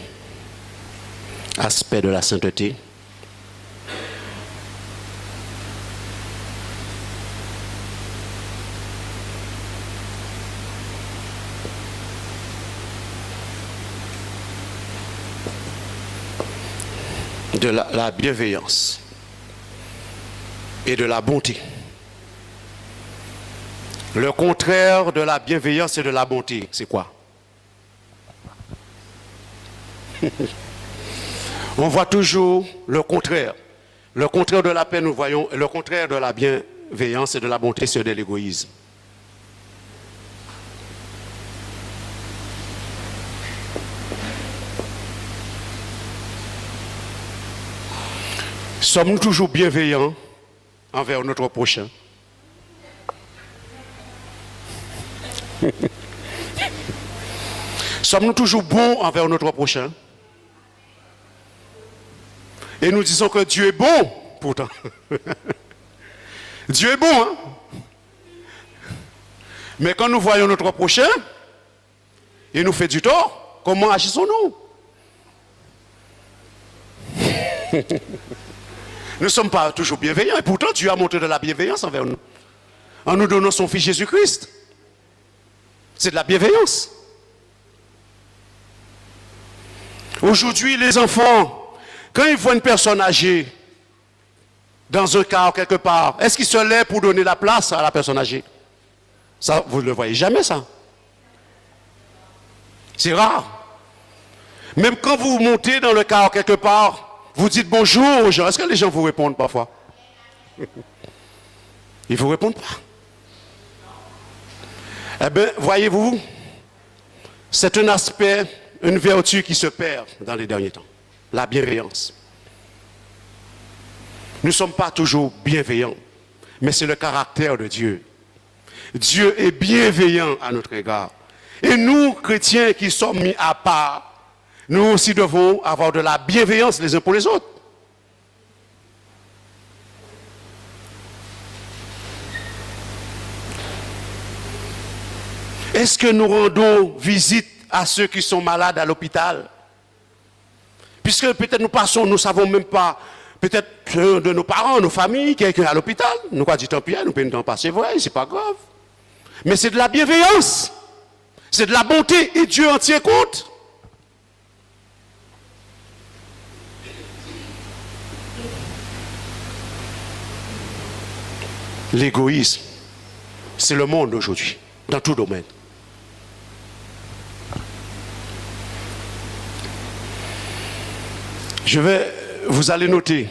aspect de la sainteté, de la bienveillance et de la bonté. Le contraire de la bienveillance et de la bonté, c'est quoi? On voit toujours le contraire. Le contraire de la paix, nous voyons, le contraire de la bienveillance et de la bonté, c'est de l'égoïsme. Sommes-nous toujours bienveillants envers notre prochain? Sommes-nous toujours bons envers notre prochain? Et nous disons que Dieu est bon, pourtant. Dieu est bon, hein? Mais quand nous voyons notre prochain, il nous fait du tort, comment agissons-nous? Nous ne sommes pas toujours bienveillants, et pourtant Dieu a montré de la bienveillance envers nous, en nous donnant son Fils Jésus-Christ. C'est de la bienveillance. Aujourd'hui, les enfants, quand ils voient une personne âgée dans un car quelque part, est-ce qu'ils se lèvent pour donner la place à la personne âgée? Ça, vous ne le voyez jamais, ça. C'est rare. Même quand vous montez dans le car quelque part, vous dites bonjour aux gens. Est-ce que les gens vous répondent parfois? Ils ne vous répondent pas. Eh bien, voyez-vous, c'est un aspect, une vertu qui se perd dans les derniers temps. La bienveillance. Nous ne sommes pas toujours bienveillants, mais c'est le caractère de Dieu. Dieu est bienveillant à notre égard. Et nous, chrétiens qui sommes mis à part, nous aussi devons avoir de la bienveillance les uns pour les autres. Est-ce que nous rendons visite à ceux qui sont malades à l'hôpital? Puisque peut-être nous passons, nous ne savons même pas, peut-être un de nos parents, nos familles, quelqu'un à l'hôpital. Nous quoi dit tant pis, nous pouvons passer, vrai, c'est pas grave. Mais c'est de la bienveillance, c'est de la bonté, et Dieu en tient compte. L'égoïsme, c'est le monde aujourd'hui, dans tout domaine. Vous allez noter,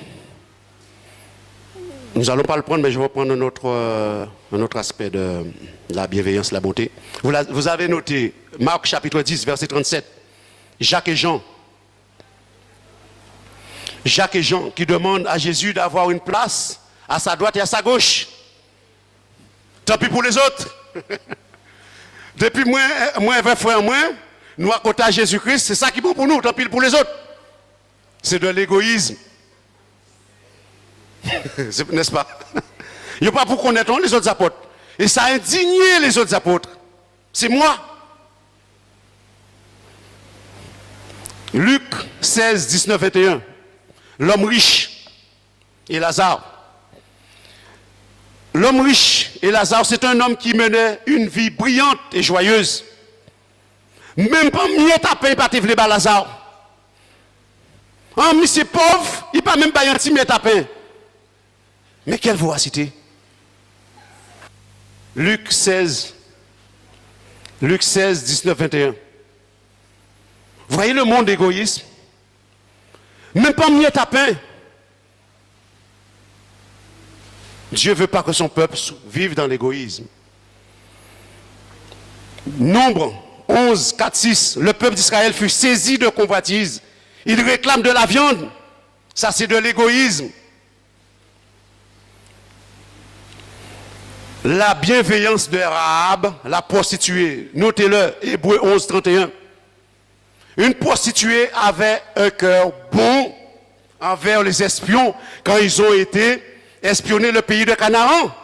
nous n'allons pas le prendre, mais je vais prendre un autre aspect de la bienveillance, la bonté. Vous avez noté Marc chapitre 10, verset 37, Jacques et Jean. Jacques et Jean qui demandent à Jésus d'avoir une place à sa droite et à sa gauche. Tant pis pour les autres. Depuis moi, 20 frères, nous à côté à Jésus-Christ, c'est ça qui est bon pour nous, tant pis pour les autres. C'est de l'égoïsme. N'est-ce pas? Il n'y a pas pour connaître les autres apôtres. Et ça a indigné les autres apôtres. C'est moi. Luc 16, 19, 21. L'homme riche et Lazare. L'homme riche et Lazare, c'est un homme qui menait une vie brillante et joyeuse. Même pas mieux tapé, pas te vle Lazare. Ah, mais c'est pauvre, il n'a pas même pas un petit mètre à pain. Mais quelle voracité. Luc 16, 19, 21. Vous voyez le monde égoïste? Même pas mieux à pain. Dieu ne veut pas que son peuple vive dans l'égoïsme. Nombre 11, 4, 6. Le peuple d'Israël fut saisi de convoitise. Il réclame de la viande. Ça, c'est de l'égoïsme. La bienveillance de Rahab, la prostituée. Notez-le, Hébreux 11, 31. Une prostituée avait un cœur bon envers les espions quand ils ont été espionner le pays de Canaan.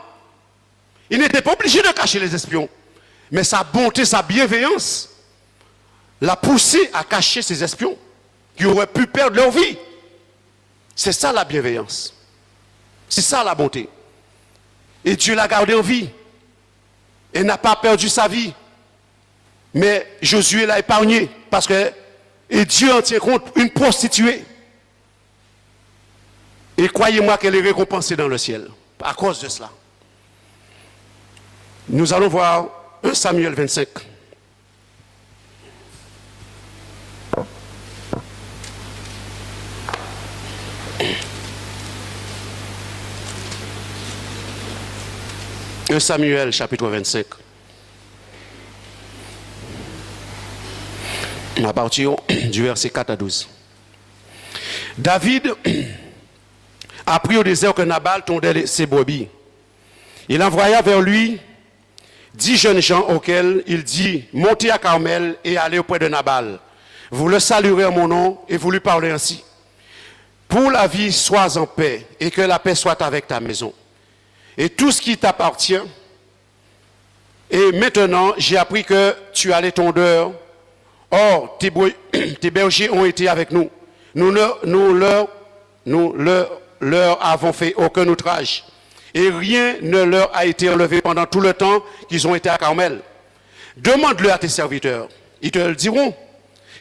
Il n'était pas obligé de cacher les espions. Mais sa bonté, sa bienveillance l'a poussé à cacher ses espions qui auraient pu perdre leur vie. C'est ça la bienveillance. C'est ça la bonté. Et Dieu l'a gardé en vie. Elle n'a pas perdu sa vie. Mais Josué l'a épargné parce que et Dieu en tient compte, une prostituée. Et croyez-moi qu'elle est récompensée dans le ciel à cause de cela. Nous allons voir 1 Samuel 25. « 1 Samuel, chapitre 25. À partir du verset 4 à 12. David apprit au désert que Nabal tondait ses brebis. Il envoya vers lui 10 jeunes gens auxquels il dit, montez à Carmel et allez auprès de Nabal. Vous le saluerez en mon nom et vous lui parlerez ainsi. Pour la vie, sois en paix et que la paix soit avec ta maison. Et tout ce qui t'appartient. Et maintenant, j'ai appris que tu as les tondeurs. Or, tes bergers ont été avec nous. Nous leur avons fait aucun outrage. Et rien ne leur a été enlevé pendant tout le temps qu'ils ont été à Carmel. Demande-le à tes serviteurs. Ils te le diront.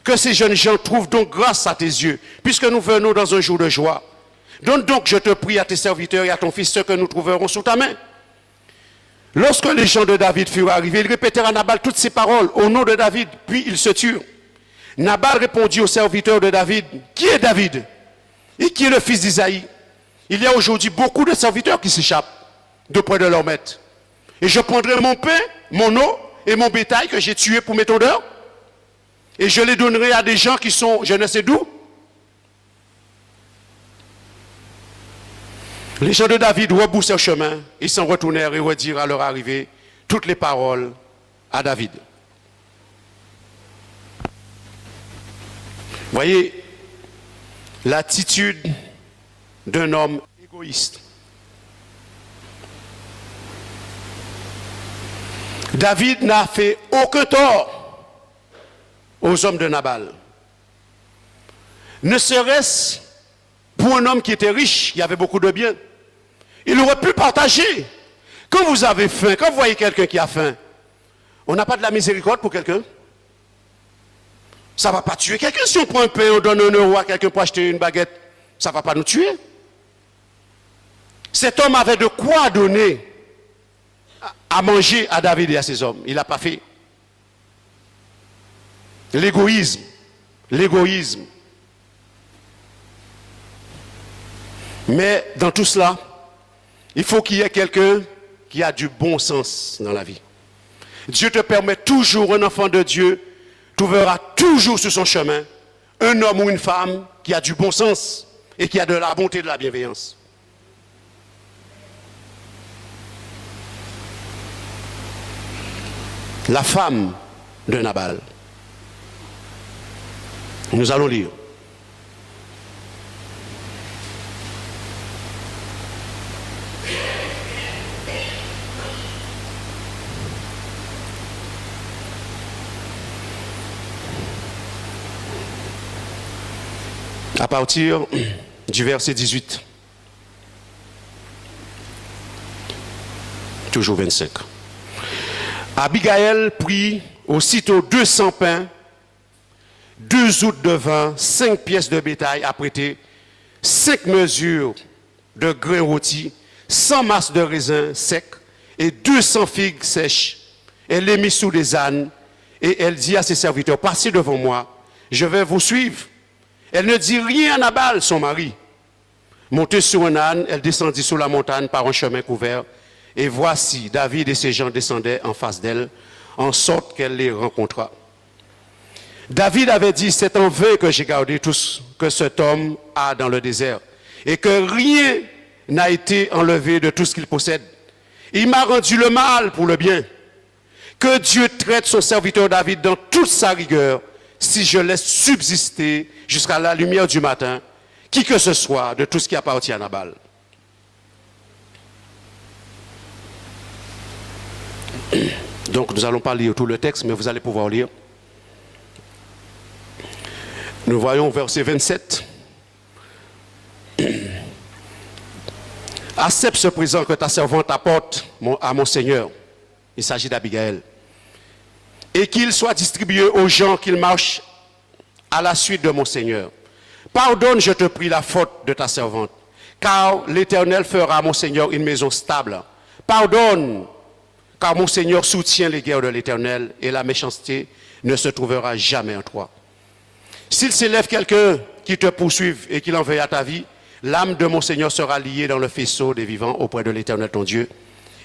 Que ces jeunes gens trouvent donc grâce à tes yeux, puisque nous venons dans un jour de joie. Donne donc, je te prie, à tes serviteurs et à ton fils ce que nous trouverons sous ta main. Lorsque les gens de David furent arrivés, ils répétèrent à Nabal toutes ces paroles au nom de David, puis ils se turent. Nabal répondit aux serviteurs de David, qui est David et qui est le fils d'Isaïe? Il y a aujourd'hui beaucoup de serviteurs qui s'échappent d'auprès de leur maître. Et je prendrai mon pain, mon eau et mon bétail que j'ai tué pour mes tondeurs, et je les donnerai à des gens qui sont je ne sais d'où. Les gens de David rebroussèrent chemin, ils s'en retournèrent et redirent à leur arrivée toutes les paroles à David. Voyez l'attitude d'un homme égoïste. David n'a fait aucun tort aux hommes de Nabal. Ne serait-ce pour un homme qui était riche, qui avait beaucoup de biens. Il aurait pu partager. Quand vous avez faim, quand vous voyez quelqu'un qui a faim, on n'a pas de la miséricorde pour quelqu'un. Ça ne va pas tuer quelqu'un. Si on prend un pain, on donne 1 euro à quelqu'un pour acheter une baguette, ça ne va pas nous tuer. Cet homme avait de quoi donner à manger à David et à ses hommes. Il n'a pas fait. L'égoïsme. L'égoïsme. Mais dans tout cela, il faut qu'il y ait quelqu'un qui a du bon sens dans la vie. Dieu te permet toujours, un enfant de Dieu trouvera toujours sur son chemin un homme ou une femme qui a du bon sens et qui a de la bonté et de la bienveillance. La femme de Nabal. Nous allons lire. À partir du verset 18. Toujours 25. Abigail prit aussitôt 200 pains, 2 outres de vin, 5 pièces de bétail à prêter, 5 mesures de grains rôtis, 100 masses de raisins secs et 200 figues sèches. Elle les mit sous des ânes et elle dit à ses serviteurs, passez devant moi, je vais vous suivre. Elle ne dit rien à Nabal, son mari. Montée sur un âne, elle descendit sur la montagne par un chemin couvert. Et voici, David et ses gens descendaient en face d'elle, en sorte qu'elle les rencontra. David avait dit, c'est en vain que j'ai gardé tout ce que cet homme a dans le désert, et que rien n'a été enlevé de tout ce qu'il possède. Il m'a rendu le mal pour le bien. Que Dieu traite son serviteur David dans toute sa rigueur, si je laisse subsister jusqu'à la lumière du matin, qui que ce soit de tout ce qui appartient à Nabal. Donc nous n'allons pas lire tout le texte, mais vous allez pouvoir lire. Nous voyons verset 27. Accepte ce présent que ta servante apporte à mon Seigneur. Il s'agit d'Abigail. Et qu'il soit distribué aux gens qu'ils marchent à la suite de mon Seigneur. Pardonne, je te prie, la faute de ta servante, car l'Éternel fera à mon Seigneur une maison stable. Pardonne, car mon Seigneur soutient les guerres de l'Éternel, et la méchanceté ne se trouvera jamais en toi. S'il s'élève quelqu'un qui te poursuive et qu'il en veuille à ta vie, l'âme de mon Seigneur sera liée dans le faisceau des vivants auprès de l'Éternel ton Dieu,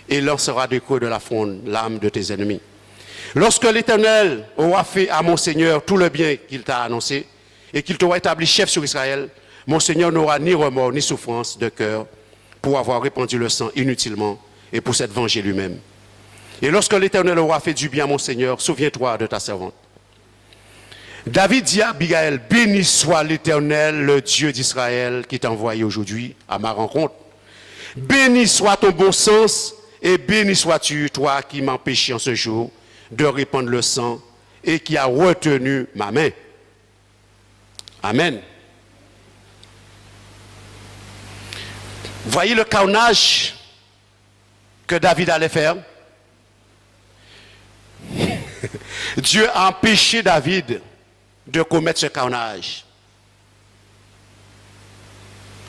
et lancera des coups de la fronde l'âme de tes ennemis. Lorsque l'Éternel aura fait à mon Seigneur tout le bien qu'il t'a annoncé, et qu'il t'aura établi chef sur Israël, mon Seigneur n'aura ni remords ni souffrance de cœur pour avoir répandu le sang inutilement et pour s'être vengé lui-même. Et lorsque l'Éternel aura fait du bien à mon Seigneur, souviens-toi de ta servante. David dit à Abigail, béni soit l'Éternel, le Dieu d'Israël, qui t'a envoyé aujourd'hui à ma rencontre. Béni soit ton bon sens, et béni sois-tu, toi qui m'empêchais en ce jour de répandre le sang et qui a retenu ma main. Amen. Voyez le carnage que David allait faire. Dieu a empêché David de commettre ce carnage.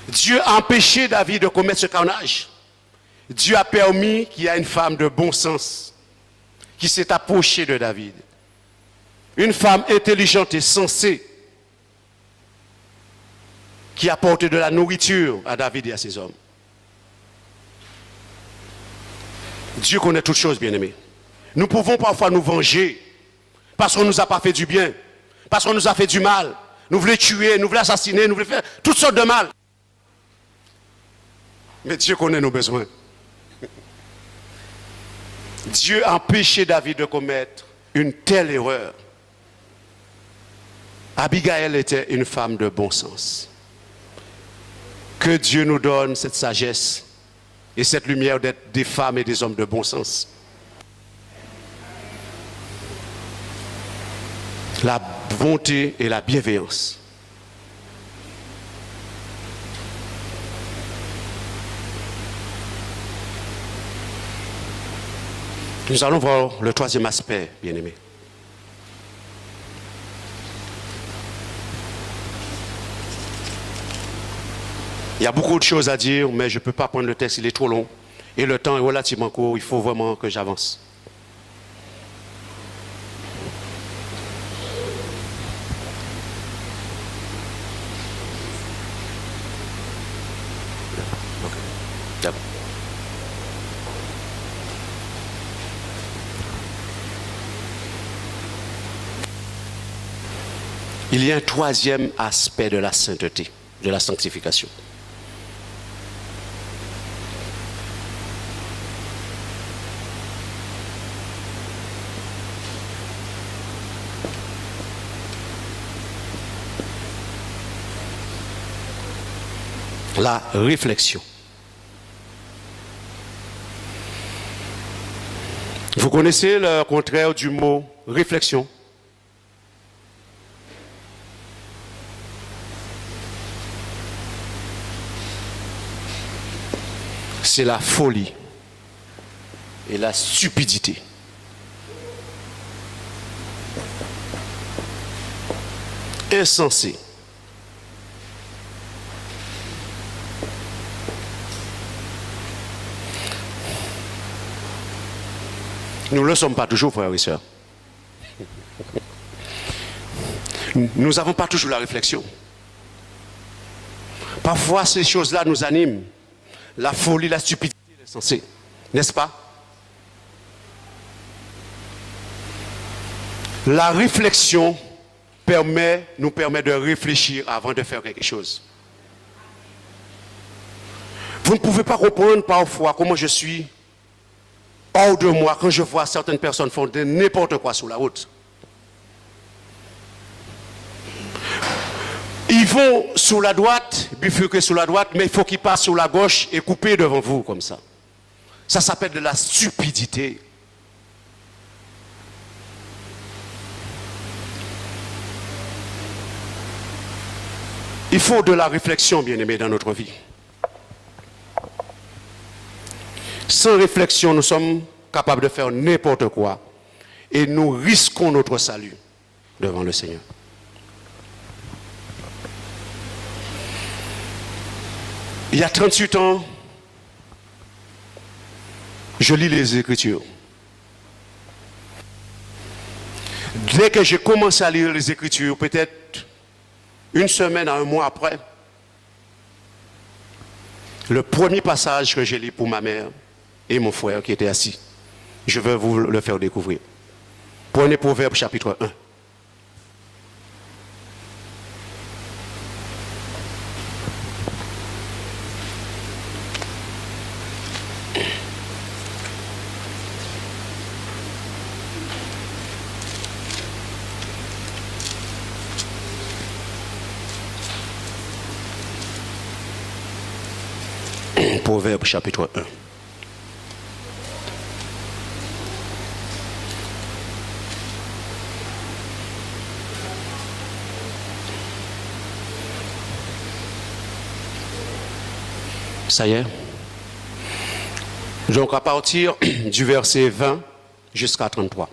Dieu a empêché David de commettre ce carnage. Dieu a permis qu'il y ait une femme de bon sens qui s'est approchée de David. Une femme intelligente et sensée qui a apporté de la nourriture à David et à ses hommes. Dieu connaît toutes choses, bien-aimés. Nous pouvons parfois nous venger parce qu'on ne nous a pas fait du bien, parce qu'on nous a fait du mal. Nous voulons tuer, nous voulons assassiner, nous voulons faire toutes sortes de mal. Mais Dieu connaît nos besoins. Dieu a empêché David de commettre une telle erreur. Abigail était une femme de bon sens. Que Dieu nous donne cette sagesse et cette lumière d'être des femmes et des hommes de bon sens. La bonté et la bienveillance. Nous allons voir le troisième aspect, bien-aimé. Il y a beaucoup de choses à dire, mais je ne peux pas prendre le texte, il est trop long. Et le temps est relativement court, il faut vraiment que j'avance. Il y a un troisième aspect de la sainteté, de la sanctification. La réflexion. Vous connaissez le contraire du mot réflexion? C'est la folie et la stupidité. Insensé. Nous ne le sommes pas toujours, frères et sœurs. Nous n'avons pas toujours la réflexion. Parfois, ces choses-là nous animent. La folie, la stupidité, l'insensé. N'est-ce pas? La réflexion nous permet de réfléchir avant de faire quelque chose. Vous ne pouvez pas comprendre parfois comment je suis hors de moi quand je vois certaines personnes font n'importe quoi sur la route. Ils vont sur la droite, bifurquer sur la droite, mais il faut qu'ils passent sur la gauche et couper devant vous comme ça. Ça s'appelle de la stupidité. Il faut de la réflexion, bien-aimés, dans notre vie. Sans réflexion, nous sommes capables de faire n'importe quoi et nous risquons notre salut devant le Seigneur. Il y a 38 ans, je lis les Écritures. Dès que j'ai commencé à lire les Écritures, peut-être une semaine à un mois après, le premier passage que j'ai lu pour ma mère et mon frère qui étaient assis, je vais vous le faire découvrir. Prenez Proverbe chapitre 1. Proverbe chapitre 1. Ça y est. Donc à partir du verset 20 jusqu'à 33.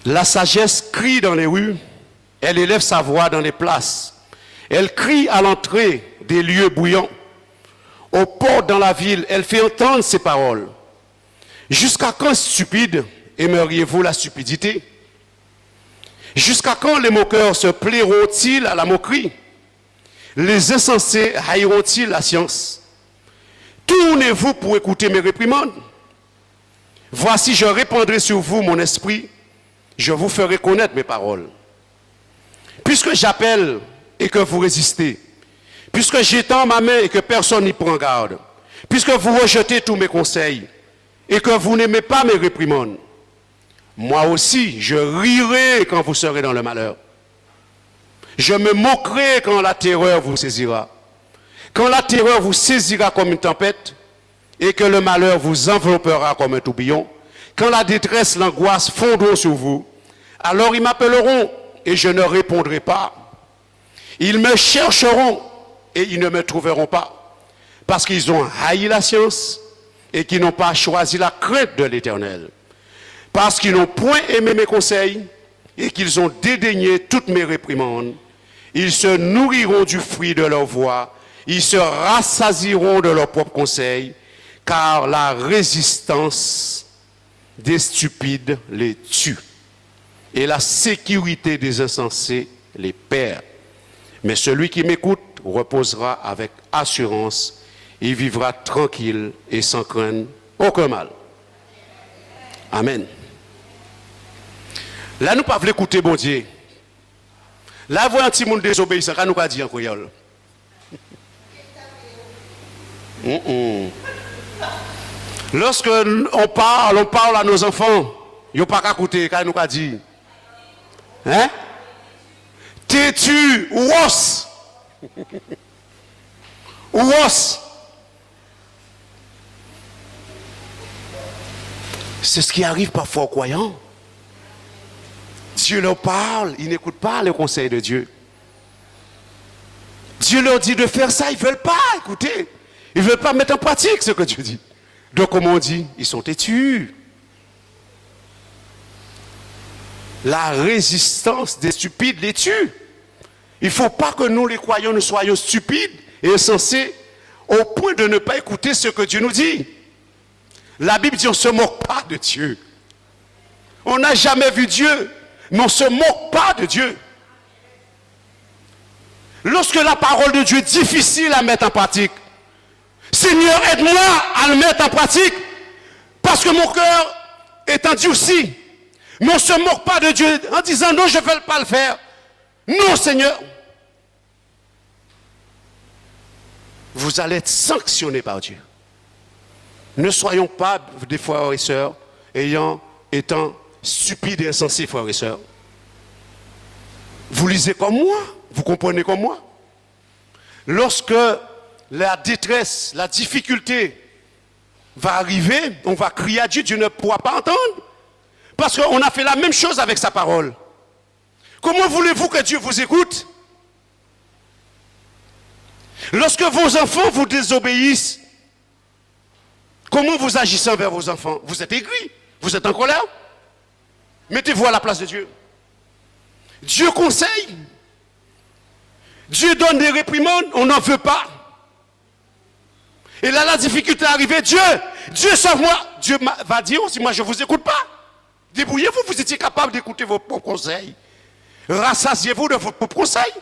La sagesse crie dans les rues, elle élève sa voix dans les places. Elle crie à l'entrée des lieux bouillants. Aux portes dans la ville, elle fait entendre ses paroles. Jusqu'à quand, stupide, aimeriez-vous la stupidité? Jusqu'à quand les moqueurs se plairont-ils à la moquerie? Les insensés haïront-ils la science? Tournez-vous pour écouter mes réprimandes. Voici, je répandrai sur vous mon esprit, je vous ferai connaître mes paroles. Puisque j'appelle et que vous résistez, puisque j'étends ma main et que personne n'y prend garde, puisque vous rejetez tous mes conseils et que vous n'aimez pas mes réprimandes, moi aussi, je rirai quand vous serez dans le malheur. Je me moquerai quand la terreur vous saisira. Quand la terreur vous saisira comme une tempête et que le malheur vous enveloppera comme un tourbillon, quand la détresse, l'angoisse fondront sur vous, alors ils m'appelleront et je ne répondrai pas. Ils me chercheront et ils ne me trouveront pas, parce qu'ils ont haï la science et qu'ils n'ont pas choisi la crainte de l'Éternel, parce qu'ils n'ont point aimé mes conseils et qu'ils ont dédaigné toutes mes réprimandes. Ils se nourriront du fruit de leur voix, ils se rassasieront de leurs propres conseils, car la résistance des stupides les tue, et la sécurité des insensés les perd. Mais celui qui m'écoute reposera avec assurance, il vivra tranquille et sans craindre aucun mal. Amen. Là, nous ne pouvons pas écouter bon Dieu. Là, voyons un petit monde désobéissant, nous pas dire en créole. Lorsque on parle à nos enfants, ils n'ont pas qu'à écouter, car nous pas dire. Hein? Têtu, ou os. Ou os. C'est ce qui arrive parfois aux croyants. Dieu leur parle, ils n'écoutent pas le conseil de Dieu. Dieu leur dit de faire ça, ils ne veulent pas écouter. Ils ne veulent pas mettre en pratique ce que Dieu dit. Donc, comme on dit, ils sont têtus. La résistance des stupides les tue. Il ne faut pas que nous, les croyants, nous soyons stupides et insensés au point de ne pas écouter ce que Dieu nous dit. La Bible dit on ne se moque pas de Dieu. On n'a jamais vu Dieu, mais on ne se moque pas de Dieu. Lorsque la parole de Dieu est difficile à mettre en pratique, Seigneur, aide-moi à le mettre en pratique, parce que mon cœur est endurci. Mais on ne se moque pas de Dieu en disant non, je ne veux pas le faire. Non, Seigneur. Vous allez être sanctionnés par Dieu. Ne soyons pas des frères et sœurs étant stupides et insensés, frères et sœurs. Vous lisez comme moi, vous comprenez comme moi. Lorsque la détresse, la difficulté va arriver, on va crier à Dieu, Dieu ne pourra pas entendre. Parce qu'on a fait la même chose avec sa parole. Comment voulez-vous que Dieu vous écoute? Lorsque vos enfants vous désobéissent, comment vous agissez envers vos enfants? Vous êtes aigri, vous êtes en colère. Mettez-vous à la place de Dieu. Dieu conseille. Dieu donne des réprimandes, on n'en veut pas. Et là, la difficulté est arrivée. Dieu sauve-moi. Dieu va dire aussi, moi je ne vous écoute pas. Débrouillez-vous, vous étiez capable d'écouter vos propres conseils. Rassasiez-vous de vos propres conseils.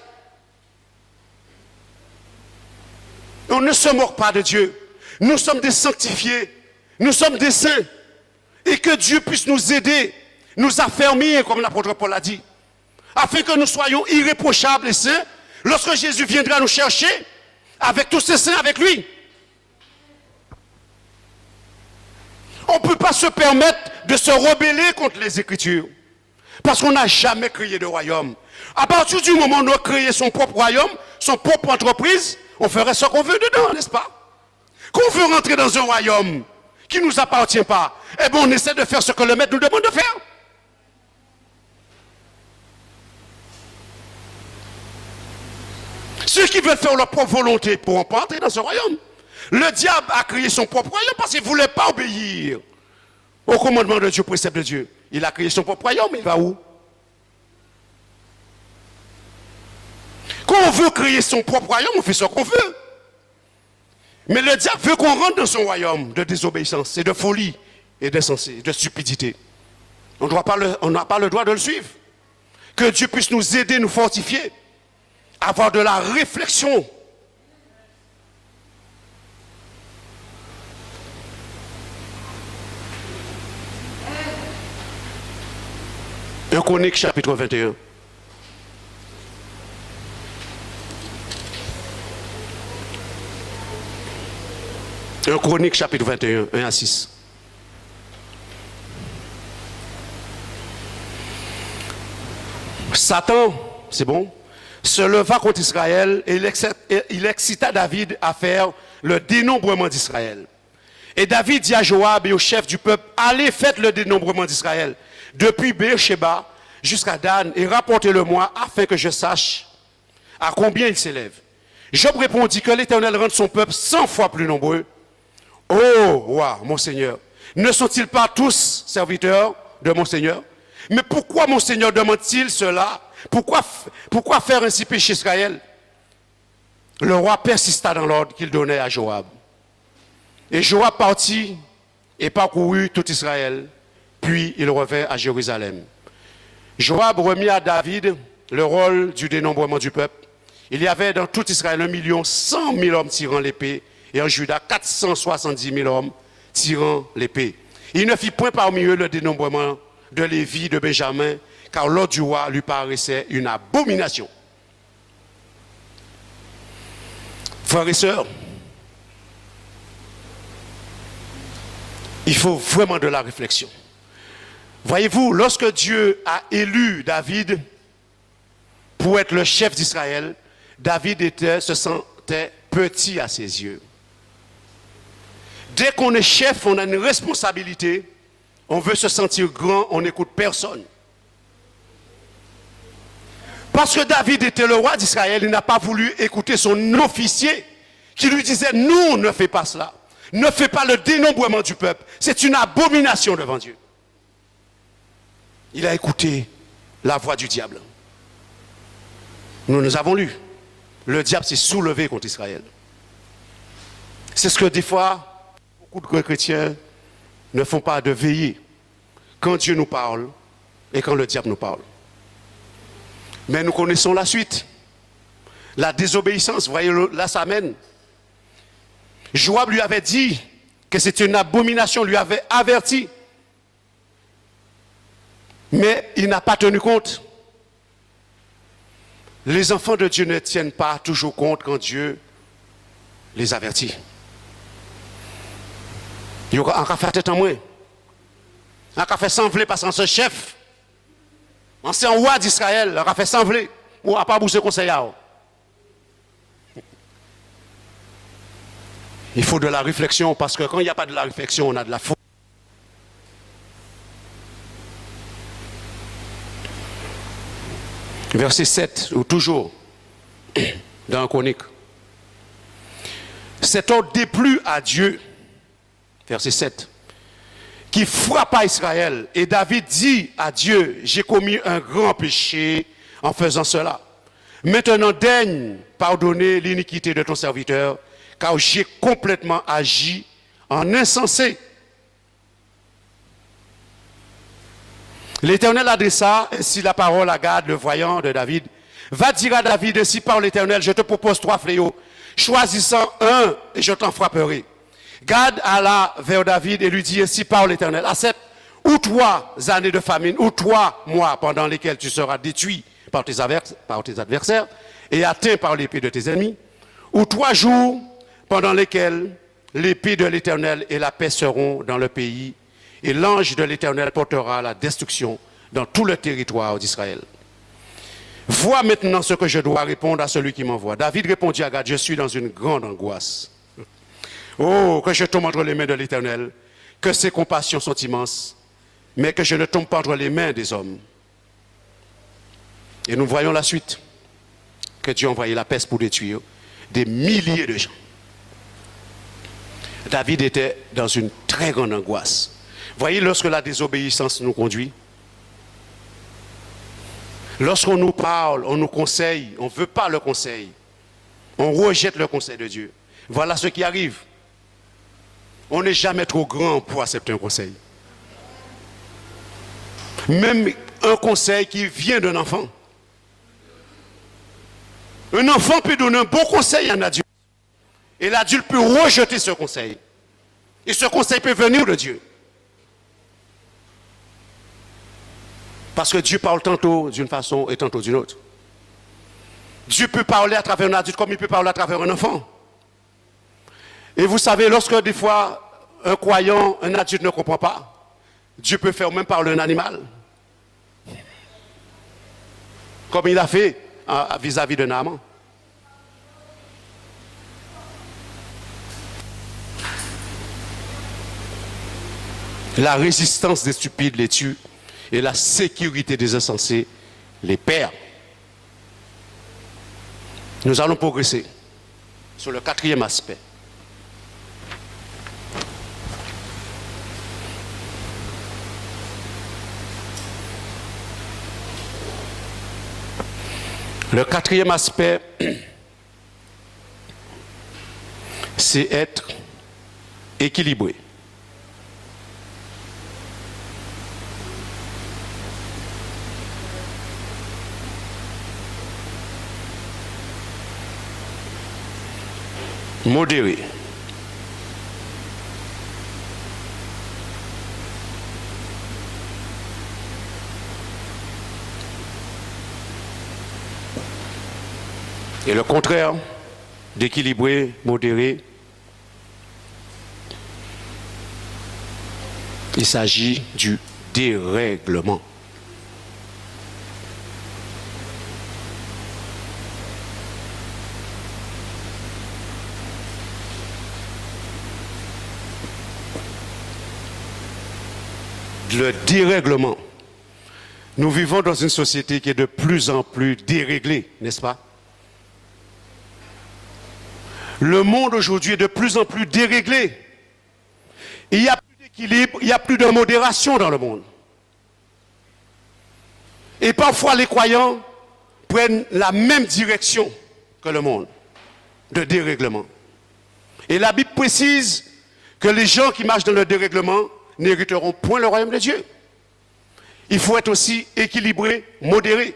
On ne se moque pas de Dieu. Nous sommes des sanctifiés. Nous sommes des saints. Et que Dieu puisse nous aider, nous affermir, comme l'apôtre Paul a dit, afin que nous soyons irréprochables et saints, lorsque Jésus viendra nous chercher, avec tous ses saints avec lui. On ne peut pas se permettre de se rebeller contre les Écritures. Parce qu'on n'a jamais créé de royaume. À partir du moment où on a créé son propre royaume, son propre entreprise, on ferait ce qu'on veut dedans, n'est-ce pas? Quand on veut rentrer dans un royaume qui ne nous appartient pas, eh bien on essaie de faire ce que le maître nous demande de faire. Ceux qui veulent faire leur propre volonté ne pourront pas entrer dans ce royaume. Le diable a créé son propre royaume parce qu'il ne voulait pas obéir au commandement de Dieu, au précepte de Dieu. Il a créé son propre royaume, il va où? Quand on veut créer son propre royaume, on fait ce qu'on veut. Mais le diable veut qu'on rentre dans son royaume de désobéissance et de folie et d'insensé, de stupidité. On n'a pas le droit de le suivre. Que Dieu puisse nous aider, nous fortifier, avoir de la réflexion. Un Chronique chapitre 21. Un Chronique chapitre 21, 1 à 6. Satan, c'est bon, se leva contre Israël et il excita David à faire le dénombrement d'Israël. Et David dit à Joab et au chef du peuple, allez, faites le dénombrement d'Israël, depuis Beersheba jusqu'à Dan, et rapportez-le-moi afin que je sache à combien il s'élève. Job répondit que l'Éternel rende son peuple 100 fois plus nombreux. Oh, roi, mon Seigneur, ne sont-ils pas tous serviteurs de mon Seigneur? Mais pourquoi mon Seigneur demande-t-il cela? Pourquoi faire ainsi pécher Israël? Le roi persista dans l'ordre qu'il donnait à Joab. Et Joab partit et parcourut tout Israël, puis il revint à Jérusalem. Joab remit à David le rôle du dénombrement du peuple. Il y avait dans tout Israël 1,100,000 hommes tirant l'épée, et en Juda 470 000 hommes tirant l'épée. Il ne fit point parmi eux le dénombrement de Lévi, de Benjamin, car l'ordre du roi lui paraissait une abomination. Frères et sœurs, il faut vraiment de la réflexion. Voyez-vous, lorsque Dieu a élu David pour être le chef d'Israël, David se sentait petit à ses yeux. Dès qu'on est chef, on a une responsabilité, on veut se sentir grand, on n'écoute personne. Parce que David était le roi d'Israël, il n'a pas voulu écouter son officier qui lui disait, non, ne fais pas cela. Ne fais pas le dénombrement du peuple. C'est une abomination devant Dieu. Il a écouté la voix du diable. Nous avons lu. Le diable s'est soulevé contre Israël. C'est ce que des fois, beaucoup de chrétiens ne font pas, de veiller quand Dieu nous parle et quand le diable nous parle. Mais nous connaissons la suite. La désobéissance, vous voyez, là ça mène. Joab lui avait dit que c'était une abomination, lui avait averti. Mais il n'a pas tenu compte. Les enfants de Dieu ne tiennent pas toujours compte quand Dieu les avertit. Il y a un fait tête en moins. Un fait sembler parce qu'un chef, ancien roi d'Israël, a fait sembler. Ou n'a pas bougé conseil. Il faut de la réflexion parce que quand il n'y a pas de la réflexion, on a de la faute. Verset 7, ou toujours, dans la Chronique. cet ordre déplut à Dieu. Verset 7. Qui frappa Israël. Et David dit à Dieu, j'ai commis un grand péché en faisant cela. Maintenant, daigne pardonner l'iniquité de ton serviteur, car j'ai complètement agi en insensé. L'Éternel adressa ainsi la parole à Gad, le voyant de David. Va dire à David, ainsi par l'Éternel, je te propose 3 fléaux. Choisissant un, et je t'en frapperai. Gad alla vers David et lui dit, ainsi par l'Éternel, accepte ou 3 années de famine, ou 3 mois pendant lesquels tu seras détruit par tes adversaires et atteint par l'épée de tes ennemis, ou 3 jours pendant lesquels l'épée de l'Éternel et la paix seront dans le pays, et l'ange de l'Éternel portera la destruction dans tout le territoire d'Israël. Vois maintenant ce que je dois répondre à celui qui m'envoie. David répondit à Gad, je suis dans une grande angoisse. Oh, que je tombe entre les mains de l'Éternel, que ses compassions sont immenses, mais que je ne tombe pas entre les mains des hommes. Et nous voyons la suite, que Dieu a envoyé la peste pour détruire des milliers de gens. David était dans une très grande angoisse. Voyez, lorsque la désobéissance nous conduit, lorsqu'on nous parle, on nous conseille, on ne veut pas le conseil, on rejette le conseil de Dieu. Voilà ce qui arrive. On n'est jamais trop grand pour accepter un conseil. Même un conseil qui vient d'un enfant. Un enfant peut donner un bon conseil à un adulte. Et l'adulte peut rejeter ce conseil. Et ce conseil peut venir de Dieu. Parce que Dieu parle tantôt d'une façon et tantôt d'une autre. Dieu peut parler à travers un adulte comme il peut parler à travers un enfant. Et vous savez, lorsque des fois, un croyant, un adulte ne comprend pas, Dieu peut faire même parler un animal. Comme il a fait vis-à-vis de Naaman. La résistance des stupides les tue et la sécurité des insensés les perd. Nous allons progresser sur le 4e aspect. Le 4e aspect, c'est être équilibré. Modéré. Et le contraire d'équilibré, modéré, il s'agit du dérèglement. Le dérèglement. Nous vivons dans une société qui est de plus en plus déréglée, n'est-ce pas? Le monde aujourd'hui est de plus en plus déréglé. Il n'y a plus d'équilibre, il n'y a plus de modération dans le monde. Et parfois les croyants prennent la même direction que le monde de dérèglement. Et la Bible précise que les gens qui marchent dans le dérèglement n'hériteront point le royaume de Dieu. Il faut être aussi équilibré, modéré.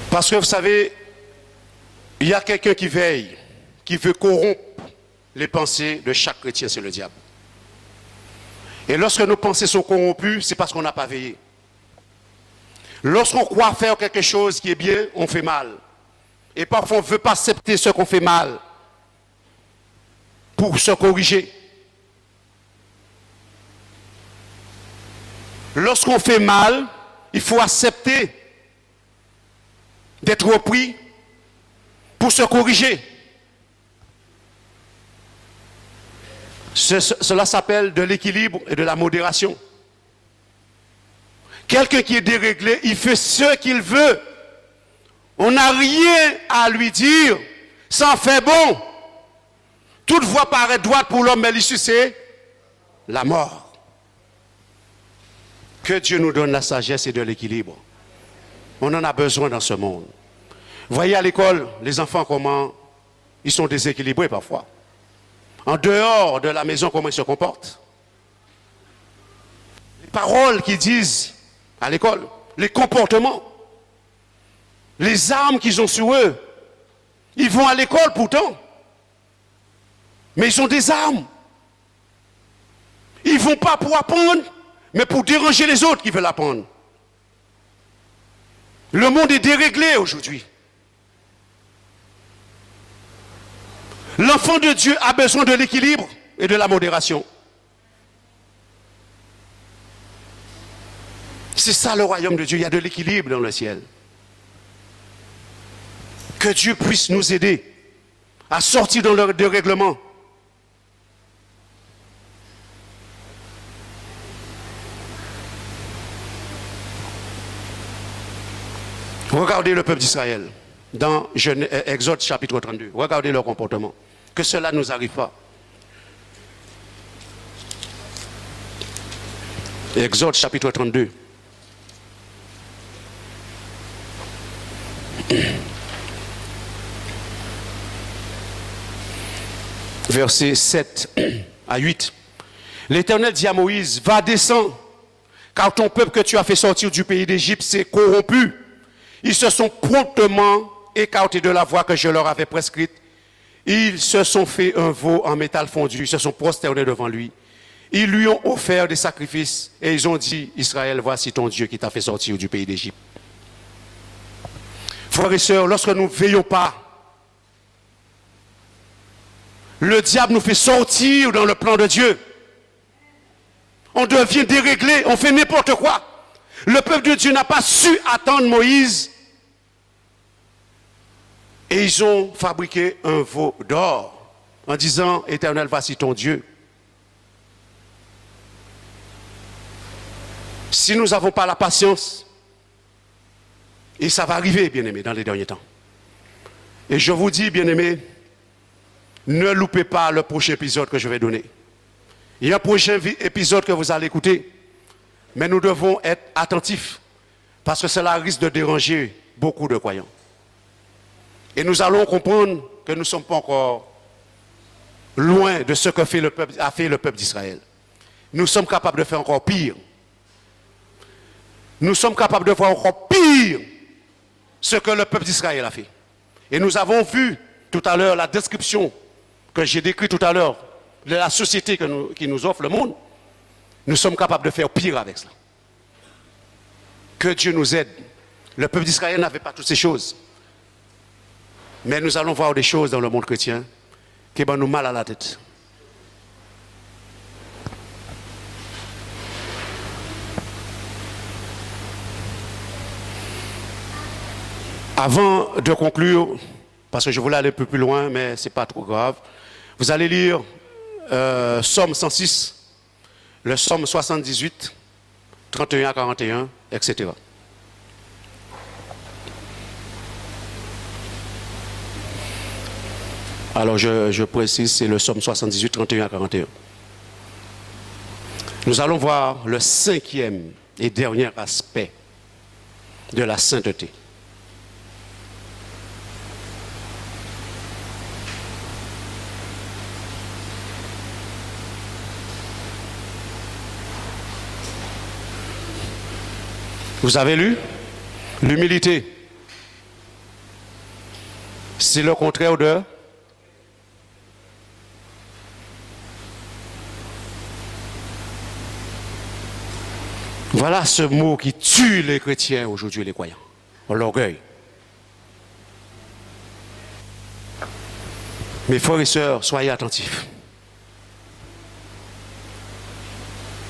Parce que vous savez, il y a quelqu'un qui veille, qui veut corrompre les pensées de chaque chrétien, c'est le diable. Et lorsque nos pensées sont corrompues, c'est parce qu'on n'a pas veillé. Lorsqu'on croit faire quelque chose qui est bien, on fait mal. Et parfois on ne veut pas accepter ce qu'on fait mal pour se corriger. Lorsqu'on fait mal, il faut accepter d'être repris pour se corriger. Cela s'appelle de l'équilibre et de la modération. Quelqu'un qui est déréglé, il fait ce qu'il veut. On n'a rien à lui dire. Ça en fait bon. Toute voie paraît droite pour l'homme, mais l'issue c'est la mort. Que Dieu nous donne la sagesse et de l'équilibre. On en a besoin dans ce monde. Voyez à l'école, les enfants, comment ils sont déséquilibrés parfois. En dehors de la maison, comment ils se comportent. Les paroles qu'ils disent à l'école, les comportements, les armes qu'ils ont sur eux. Ils vont à l'école pourtant, mais ils ont des armes. Ils ne vont pas pour apprendre, mais pour déranger les autres qui veulent apprendre. Le monde est déréglé aujourd'hui. L'enfant de Dieu a besoin de l'équilibre et de la modération. C'est ça le royaume de Dieu, il y a de l'équilibre dans le ciel. Que Dieu puisse nous aider à sortir dans le dérèglement. Regardez le peuple d'Israël dans Exode chapitre 32. Regardez leur comportement. Que cela ne nous arrive pas. Exode chapitre 32. Versets 7 à 8. L'Éternel dit à Moïse, va descendre, car ton peuple que tu as fait sortir du pays d'Égypte s'est corrompu. Ils se sont promptement écartés de la voie que je leur avais prescrite. Ils se sont fait un veau en métal fondu, ils se sont prosternés devant lui. Ils lui ont offert des sacrifices et ils ont dit, Israël, voici ton Dieu qui t'a fait sortir du pays d'Égypte. Frères et sœurs, lorsque nous ne veillons pas, le diable nous fait sortir dans le plan de Dieu. On devient déréglé, on fait n'importe quoi. Le peuple de Dieu n'a pas su attendre Moïse. Et ils ont fabriqué un veau d'or en disant, Éternel, voici ton Dieu. Si nous n'avons pas la patience, et ça va arriver, bien-aimés, dans les derniers temps. Et je vous dis, bien-aimés, ne loupez pas le prochain épisode que je vais donner. Il y a un prochain épisode que vous allez écouter, mais nous devons être attentifs, parce que cela risque de déranger beaucoup de croyants. Et nous allons comprendre que nous ne sommes pas encore loin de ce que a fait le peuple d'Israël. Nous sommes capables de faire encore pire. Nous sommes capables de voir encore pire ce que le peuple d'Israël a fait. Et nous avons vu tout à l'heure la description que j'ai décrite tout à l'heure de la société qui nous offre le monde. Nous sommes capables de faire pire avec cela. Que Dieu nous aide. Le peuple d'Israël n'avait pas toutes ces choses. Mais nous allons voir des choses dans le monde chrétien qui vont nous mal à la tête. Avant de conclure, parce que je voulais aller un peu plus loin, mais ce n'est pas trop grave, vous allez lire Somme 106, le Somme 78, 31 à 41, etc. Alors je précise, c'est le Somme 78, 31 à 41. Nous allons voir le cinquième et dernier aspect de la sainteté. Vous avez lu? L'humilité. C'est le contraire de... Voilà ce mot qui tue les chrétiens aujourd'hui, les croyants. L'orgueil. Mes frères et sœurs, soyez attentifs.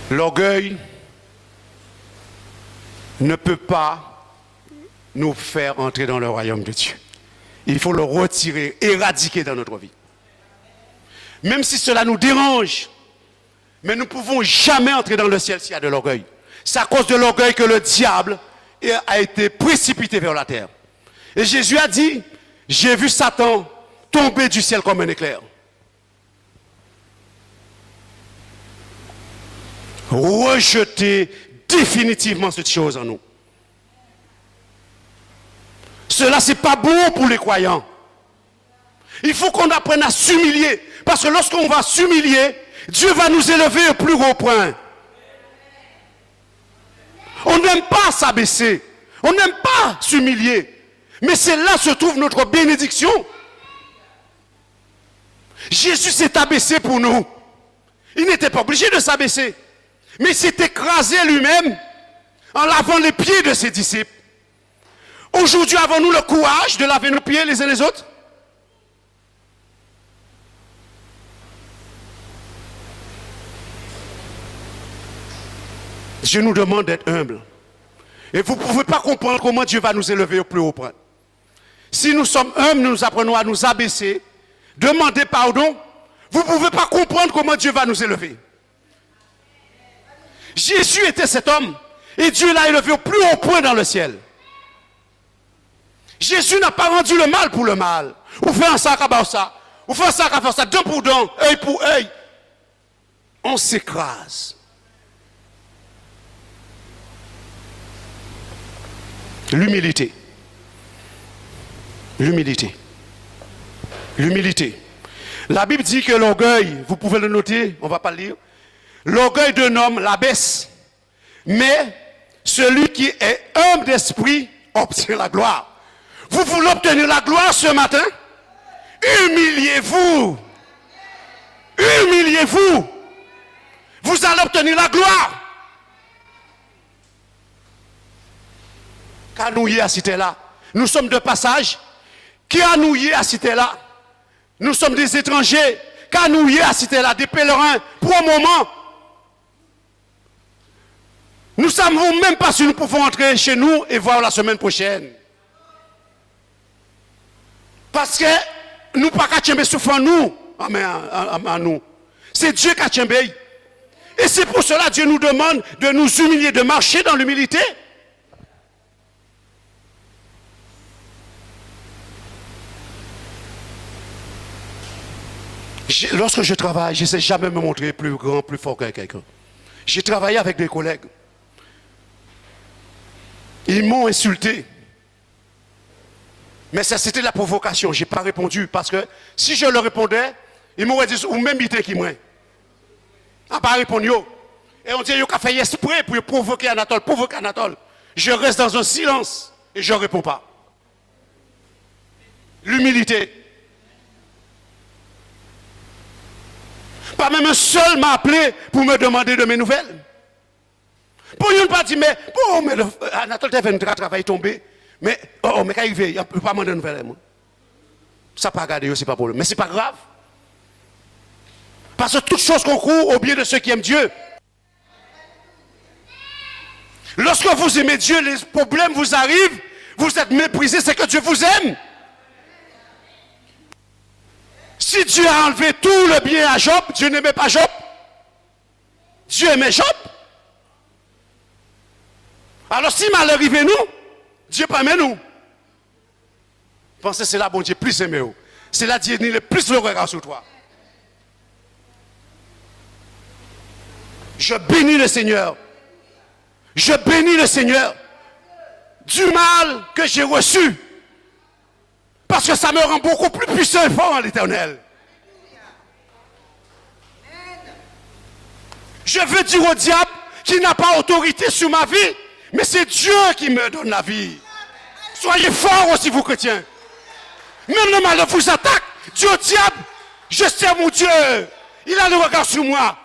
L'orgueil ne peut pas nous faire entrer dans le royaume de Dieu. Il faut le retirer, éradiquer dans notre vie. Même si cela nous dérange, mais nous ne pouvons jamais entrer dans le ciel s'il y a de l'orgueil. C'est à cause de l'orgueil que le diable a été précipité vers la terre. Et Jésus a dit, j'ai vu Satan tomber du ciel comme un éclair. Rejeter définitivement cette chose en nous. Cela, ce n'est pas bon pour les croyants. Il faut qu'on apprenne à s'humilier. Parce que lorsqu'on va s'humilier, Dieu va nous élever au plus haut point. On n'aime pas s'abaisser. On n'aime pas s'humilier. Mais c'est là que se trouve notre bénédiction. Jésus s'est abaissé pour nous. Il n'était pas obligé de s'abaisser. Mais il s'est écrasé lui-même en lavant les pieds de ses disciples. Aujourd'hui, avons-nous le courage de laver nos pieds les uns les autres? Dieu nous demande d'être humbles. Et vous ne pouvez pas comprendre comment Dieu va nous élever au plus haut point. Si nous sommes humbles, nous apprenons à nous abaisser, demander pardon. Vous ne pouvez pas comprendre comment Dieu va nous élever. Jésus était cet homme et Dieu l'a élevé au plus haut point dans le ciel. Jésus n'a pas rendu le mal pour le mal. Ou fait un sac à ça, ou fait un sac à faire ça, dent pour dent, œil pour œil. On s'écrase. L'humilité. L'humilité. L'humilité. La Bible dit que l'orgueil, vous pouvez le noter, on ne va pas le lire, l'orgueil d'un homme l'abaisse, mais celui qui est humble d'esprit obtient la gloire. Vous voulez obtenir la gloire ce matin? Humiliez-vous. Humiliez-vous. Vous allez obtenir la gloire. Canouillé à Cité-là. Nous sommes de passage. Qui a nouillé à Cité-là? Nous sommes des étrangers. Canouillé à Cité-là, des pèlerins, pour un moment. Nous ne savons même pas si nous pouvons entrer chez nous et voir la semaine prochaine. Parce que nous pas qu'à tchembe souffrant nous, à nous. C'est Dieu qui a tchembe. Et c'est pour cela que Dieu nous demande de nous humilier, de marcher dans l'humilité. Lorsque je travaille, je ne sais jamais me montrer plus grand, plus fort que quelqu'un. J'ai travaillé avec des collègues. Ils m'ont insulté. Mais ça, c'était la provocation. Je n'ai pas répondu parce que si je leur répondais, ils m'auraient dit, ou même été qui moi. On n'a pas répondu. Et on dit, il a fait exprès pour provoquer Anatole, provoquer Anatole. Je reste dans un silence et je ne réponds pas. L'humilité. Pas même un seul m'a appelé pour me demander de mes nouvelles. Pour une partie, mais Anatole t'es venu travailler tombé. Mais, mais quand il vient, il ne peut pas demander de nouvelles. Ça pas regarder, c'est pas problème. Mais ce n'est pas grave. Parce que toute chose concourt au bien de ceux qui aiment Dieu. Lorsque vous aimez Dieu, les problèmes vous arrivent, vous êtes méprisés, c'est que Dieu vous aime. Si Dieu a enlevé tout le bien à Job, Dieu n'aimait pas Job. Dieu aimait Job. Alors si mal arrivé nous, Dieu pas aimé nous. Pensez c'est là bon Dieu plus aimé. C'est là Dieu le plus le regard sur toi. Je bénis le Seigneur. Je bénis le Seigneur du mal que j'ai reçu. Parce que ça me rend beaucoup plus puissant et fort en l'Éternel. Je veux dire au diable qu'il n'a pas autorité sur ma vie, mais c'est Dieu qui me donne la vie. Soyez forts aussi vous chrétiens. Même le mal vous attaque. Dieu au diable, je sais mon Dieu. Il a le regard sur moi.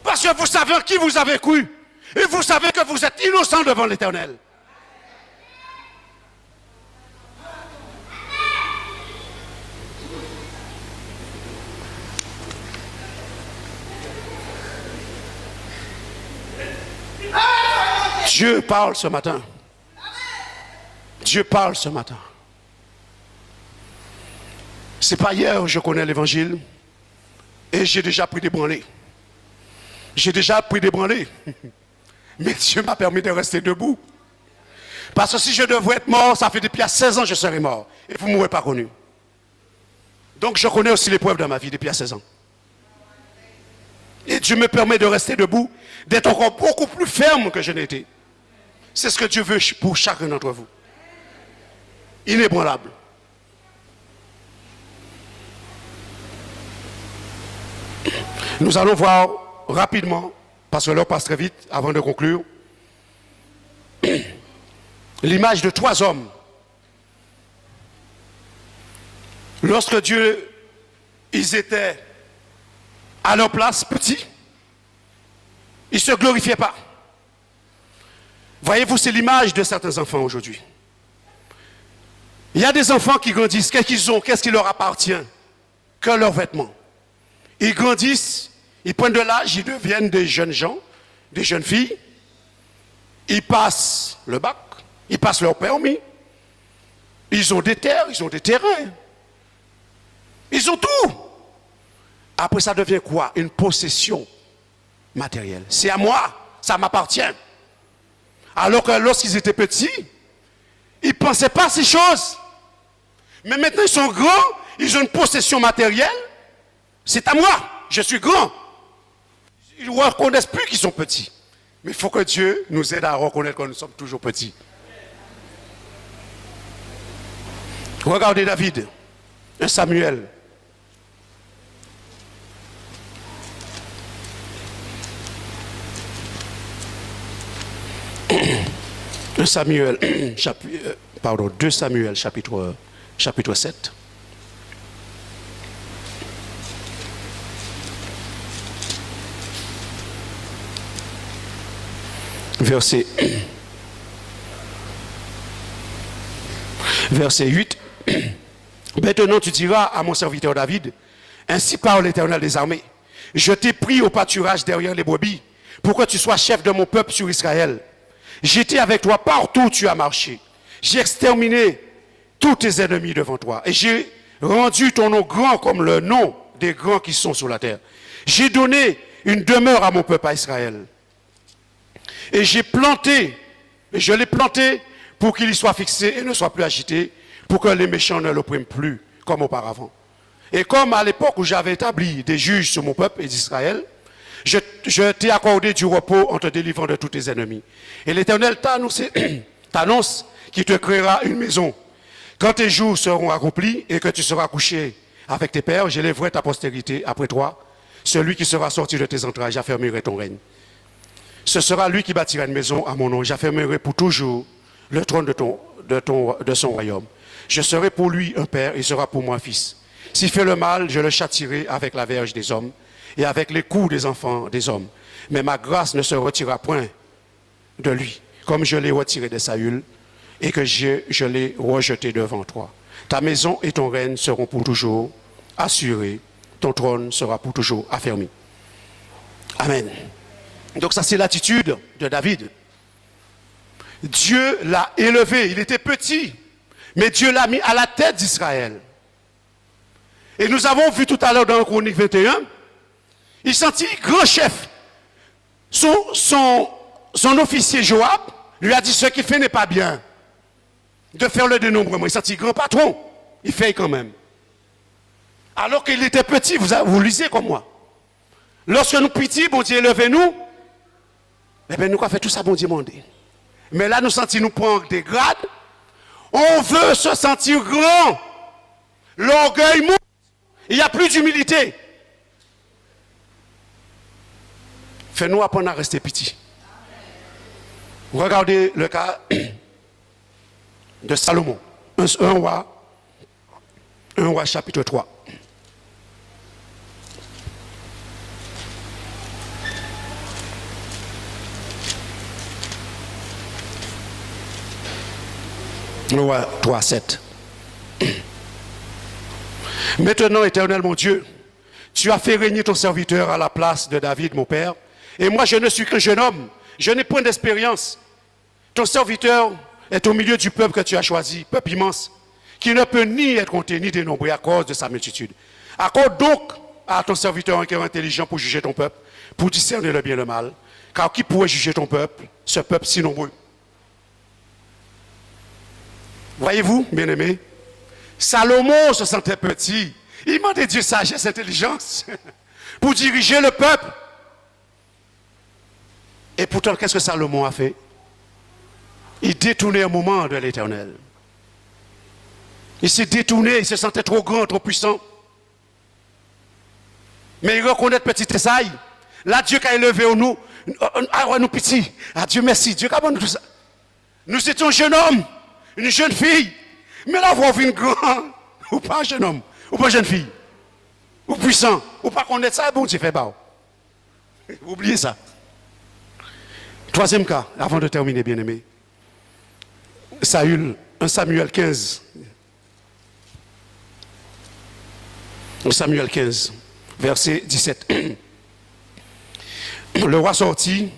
Parce que vous savez en qui vous avez cru. Et vous savez que vous êtes innocent devant l'Éternel. Dieu parle ce matin. Dieu parle ce matin. C'est pas hier que je connais l'évangile et j'ai déjà pris des branlées. J'ai déjà pris des branlées. Mais Dieu m'a permis de rester debout. Parce que si je devrais être mort, ça fait depuis à 16 ans que je serais mort. Et vous ne m'aurez pas connu. Donc je connais aussi l'épreuve dans ma vie depuis à 16 ans. Et Dieu me permet de rester debout, d'être encore beaucoup plus ferme que je n'étais. C'est ce que Dieu veut pour chacun d'entre vous. Inébranlable. Nous allons voir rapidement, parce que l'heure passe très vite, avant de conclure, l'image de 3 hommes. Lorsque Dieu, ils étaient à leur place, petits, ils ne se glorifiaient pas. Voyez-vous, c'est l'image de certains enfants aujourd'hui. Il y a des enfants qui grandissent, qu'est-ce qu'ils ont, qu'est-ce qui leur appartient? Que leurs vêtements. Ils grandissent, ils prennent de l'âge, ils deviennent des jeunes gens, des jeunes filles. Ils passent le bac, ils passent leur permis. Ils ont des terres, ils ont des terrains. Ils ont tout. Après, ça devient quoi? Une possession matérielle. C'est à moi, ça m'appartient. Alors que lorsqu'ils étaient petits, ils ne pensaient pas à ces choses. Mais maintenant, ils sont grands, ils ont une possession matérielle. C'est à moi, je suis grand. Ils ne reconnaissent plus qu'ils sont petits. Mais il faut que Dieu nous aide à reconnaître que nous sommes toujours petits. Regardez David, un Samuel. Un Samuel, 2 Samuel, chapitre 7. Verset 8. Maintenant tu diras à mon serviteur David, ainsi parle l'Éternel des armées, je t'ai pris au pâturage derrière les brebis, pour que tu sois chef de mon peuple sur Israël. J'étais avec toi partout où tu as marché. J'ai exterminé tous tes ennemis devant toi. Et j'ai rendu ton nom grand comme le nom des grands qui sont sur la terre. J'ai donné une demeure à mon peuple, à Israël. Et je l'ai planté pour qu'il y soit fixé et ne soit plus agité, pour que les méchants ne l'oppriment plus comme auparavant. Et comme à l'époque où j'avais établi des juges sur mon peuple et d'Israël, je t'ai accordé du repos en te délivrant de tous tes ennemis. Et l'Éternel t'annonce qu'il te créera une maison. Quand tes jours seront accomplis et que tu seras couché avec tes pères, j'élèverai ta postérité après toi. Celui qui sera sorti de tes entrailles, j'affermirai ton règne. Ce sera lui qui bâtira une maison à mon nom. J'affermirai pour toujours le trône de son royaume. Je serai pour lui un père, il sera pour moi un fils. S'il fait le mal, je le châtierai avec la verge des hommes et avec les coups des enfants des hommes. Mais ma grâce ne se retirera point de lui, comme je l'ai retiré de Saül et que je l'ai rejeté devant toi. Ta maison et ton règne seront pour toujours assurés, ton trône sera pour toujours affermi. Amen. Donc ça c'est l'attitude de David. Dieu l'a élevé, il était petit, mais Dieu l'a mis à la tête d'Israël. Et nous avons vu tout à l'heure dans Chronique 21, il sentit grand chef. Son officier Joab lui a dit ce qu'il fait n'est pas bien. De faire le dénombrement. Il sentit grand patron. Il fait quand même. Alors qu'il était petit, vous lisez comme moi. Lorsque nous petits, bon Dieu, élevez-nous. Eh bien, nous avons fait tout ça, bon Dieu, mandé. Mais là, nous sentons nous prendre des grades. On veut se sentir grand. L'orgueil monte. Il n'y a plus d'humilité. Fais-nous apprendre à rester petit. Regardez le cas de Salomon. 1 roi chapitre 3. Roi 3, 7. Maintenant, Éternel mon Dieu, tu as fait régner ton serviteur à la place de David, mon père, et moi je ne suis qu'un jeune homme, je n'ai point d'expérience. Ton serviteur est au milieu du peuple que tu as choisi, peuple immense, qui ne peut ni être compté ni dénombré à cause de sa multitude. Accorde donc à ton serviteur un cœur intelligent pour juger ton peuple, pour discerner le bien et le mal. Car qui pourrait juger ton peuple, ce peuple si nombreux? Voyez-vous, bien-aimés, Salomon se sentait petit. Il demandait Dieu sagesse, intelligence pour diriger le peuple. Et pourtant, qu'est-ce que Salomon a fait? Il détournait un moment de l'Éternel. Il s'est détourné, il se sentait trop grand, trop puissant. Mais il reconnaît petit Esaïe. Là, Dieu qui a élevé en nous, nous petits. Ah, Dieu merci, Dieu qui a donné tout ça. Nous étions un jeune homme, une jeune fille. Mais là, vous avez une grande, ou pas un jeune homme, ou pas une jeune fille, ou puissant, ou pas connaître ça, bon, Dieu fait bas. Oubliez ça. Troisième cas, avant de terminer, bien-aimé. Saül, 1 Samuel 15. 1 Samuel 15, verset 17. Le roi sortit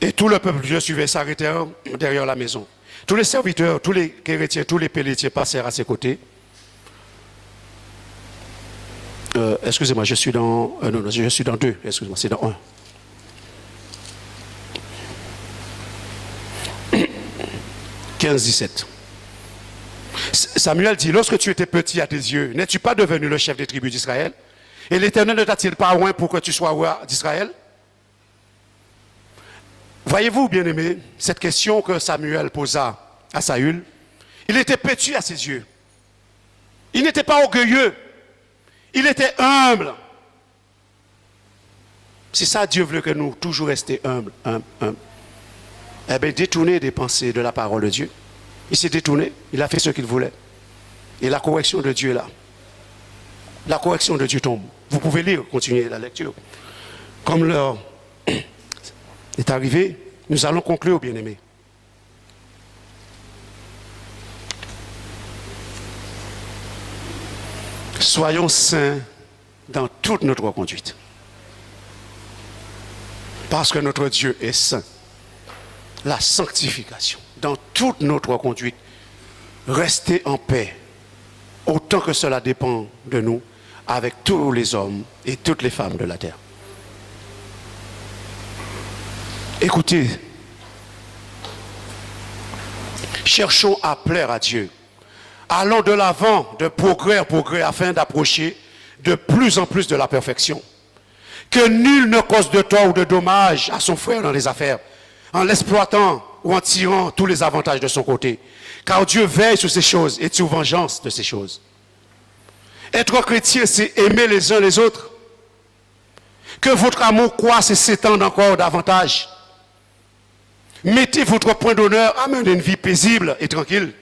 et tout le peuple de Dieu suivait, s'arrêtèrent derrière la maison. Tous les serviteurs, tous les chrétiens, tous les pélétiers passèrent à ses côtés. Excusez-moi, je suis dans... non, je suis dans 2. Excusez-moi, c'est dans 1. 15-17. Samuel dit, lorsque tu étais petit à tes yeux, n'es-tu pas devenu le chef des tribus d'Israël? Et l'Éternel ne t'a-t-il pas oint pour que tu sois roi d'Israël? Voyez-vous, bien-aimés, cette question que Samuel posa à Saül, il était petit à ses yeux. Il n'était pas orgueilleux. Il était humble. C'est ça, Dieu veut que nous toujours rester humbles, humbles. Eh bien, détourner des pensées de la parole de Dieu. Il s'est détourné, il a fait ce qu'il voulait. Et la correction de Dieu est là. La correction de Dieu tombe. Vous pouvez lire, continuer la lecture. Comme l'heure est arrivée, nous allons conclure, bien-aimés. Soyons saints dans toute notre conduite. Parce que notre Dieu est saint. La sanctification. Dans toute notre conduite, restez en paix, autant que cela dépend de nous, avec tous les hommes et toutes les femmes de la terre. Écoutez, cherchons à plaire à Dieu. Allons de l'avant, de progrès en progrès, afin d'approcher de plus en plus de la perfection. Que nul ne cause de tort ou de dommage à son frère dans les affaires, en l'exploitant ou en tirant tous les avantages de son côté. Car Dieu veille sur ces choses et tire vengeance de ces choses. Être chrétien, c'est aimer les uns les autres. Que votre amour croisse et s'étende encore davantage. Mettez votre point d'honneur à mener une vie paisible et tranquille.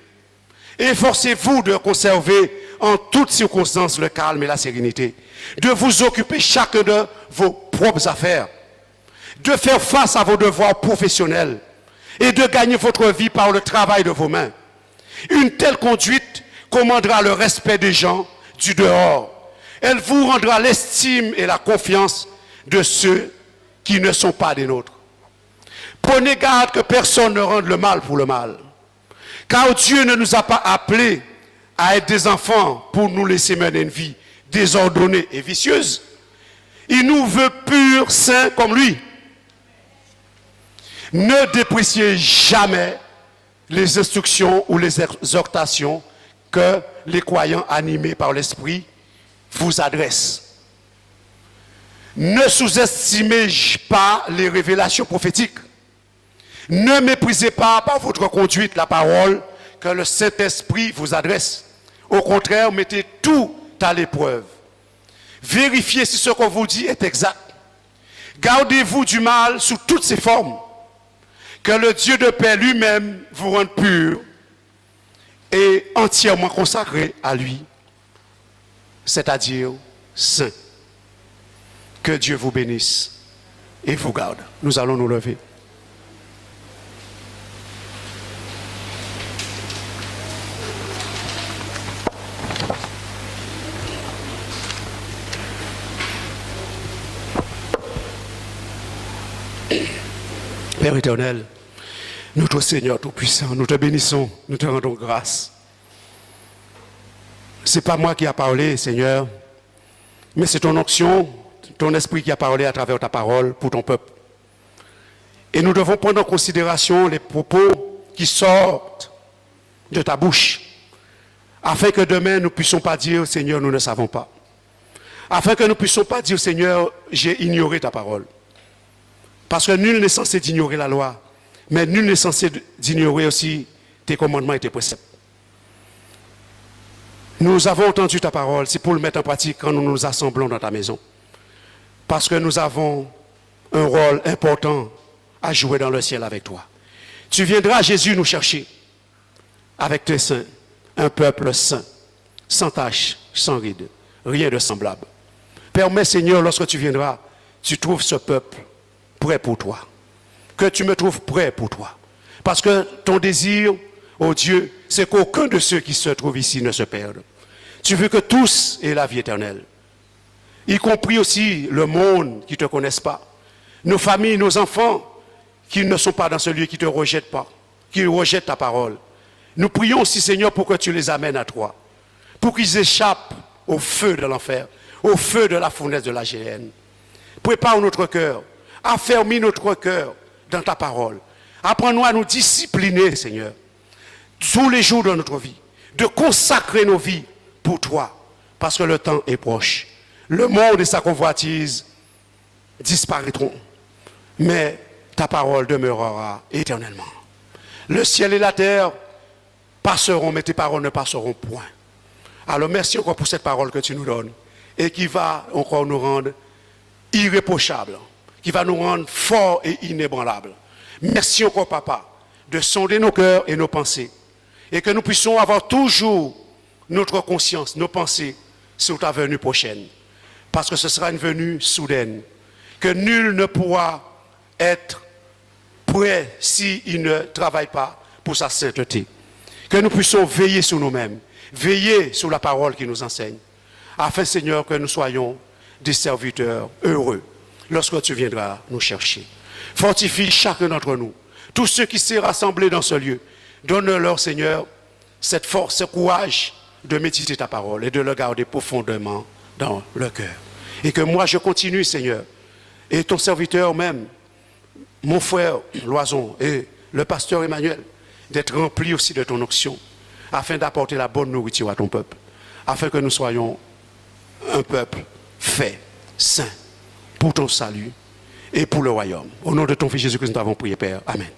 Efforcez-vous de conserver en toutes circonstances le calme et la sérénité. De vous occuper chacun de vos propres affaires. De faire face à vos devoirs professionnels. Et de gagner votre vie par le travail de vos mains. Une telle conduite commandera le respect des gens du dehors. Elle vous rendra l'estime et la confiance de ceux qui ne sont pas des nôtres. Prenez garde que personne ne rende le mal pour le mal. Car Dieu ne nous a pas appelés à être des enfants pour nous laisser mener une vie désordonnée et vicieuse. Il nous veut purs, saints comme lui. Ne dépréciez jamais les instructions ou les exhortations que les croyants animés par l'Esprit vous adressent. Ne sous-estimez pas les révélations prophétiques. Ne méprisez pas par votre conduite la parole que le Saint-Esprit vous adresse. Au contraire, mettez tout à l'épreuve. Vérifiez si ce qu'on vous dit est exact. Gardez-vous du mal sous toutes ses formes. Que le Dieu de paix lui-même vous rende pur et entièrement consacré à lui, c'est-à-dire saint. Que Dieu vous bénisse et vous garde. Nous allons nous lever. Père éternel, notre Seigneur Tout-Puissant, nous te bénissons, nous te rendons grâce. Ce n'est pas moi qui a parlé, Seigneur, mais c'est ton onction, ton esprit qui a parlé à travers ta parole pour ton peuple. Et nous devons prendre en considération les propos qui sortent de ta bouche, afin que demain nous ne puissions pas dire, Seigneur, nous ne savons pas. Afin que nous ne puissions pas dire, Seigneur, j'ai ignoré ta parole. Parce que nul n'est censé d'ignorer la loi, mais nul n'est censé d'ignorer aussi tes commandements et tes préceptes. Nous avons entendu ta parole, c'est pour le mettre en pratique quand nous nous assemblons dans ta maison. Parce que nous avons un rôle important à jouer dans le ciel avec toi. Tu viendras, Jésus, nous chercher avec tes saints, un peuple saint, sans tache, sans ride, rien de semblable. Permets, Seigneur, lorsque tu viendras, tu trouves ce peuple prêt pour toi. Que tu me trouves prêt pour toi. Parce que ton désir, oh Dieu, c'est qu'aucun de ceux qui se trouvent ici ne se perde. Tu veux que tous aient la vie éternelle. Y compris aussi le monde qui ne te connaissent pas. Nos familles, nos enfants qui ne sont pas dans ce lieu, qui ne te rejettent pas, qui rejettent ta parole. Nous prions aussi, Seigneur, pour que tu les amènes à toi. Pour qu'ils échappent au feu de l'enfer, au feu de la fournaise de la géhenne. Prépare notre cœur. Affermis notre cœur dans ta parole. Apprends-nous à nous discipliner, Seigneur, tous les jours de notre vie, de consacrer nos vies pour toi, parce que le temps est proche. Le monde et sa convoitise disparaîtront, mais ta parole demeurera éternellement. Le ciel et la terre passeront, mais tes paroles ne passeront point. Alors merci encore pour cette parole que tu nous donnes et qui va encore nous rendre irréprochables, qui va nous rendre forts et inébranlables. Merci encore, Papa, de sonder nos cœurs et nos pensées et que nous puissions avoir toujours notre conscience, nos pensées sur ta venue prochaine. Parce que ce sera une venue soudaine, que nul ne pourra être prêt s'il ne travaille pas pour sa sainteté. Que nous puissions veiller sur nous-mêmes, veiller sur la parole qui nous enseigne, afin, Seigneur, que nous soyons des serviteurs heureux lorsque tu viendras nous chercher. Fortifie chacun d'entre nous, tous ceux qui s'est rassemblés dans ce lieu. Donne-leur, Seigneur, cette force, ce courage de méditer ta parole et de le garder profondément dans le cœur. Et que moi, je continue, Seigneur, et ton serviteur même, mon frère Loison et le pasteur Emmanuel, d'être remplis aussi de ton onction, afin d'apporter la bonne nourriture à ton peuple, afin que nous soyons un peuple fait, saint, pour ton salut et pour le royaume. Au nom de ton Fils Jésus-Christ, nous t'avons prié, Père. Amen.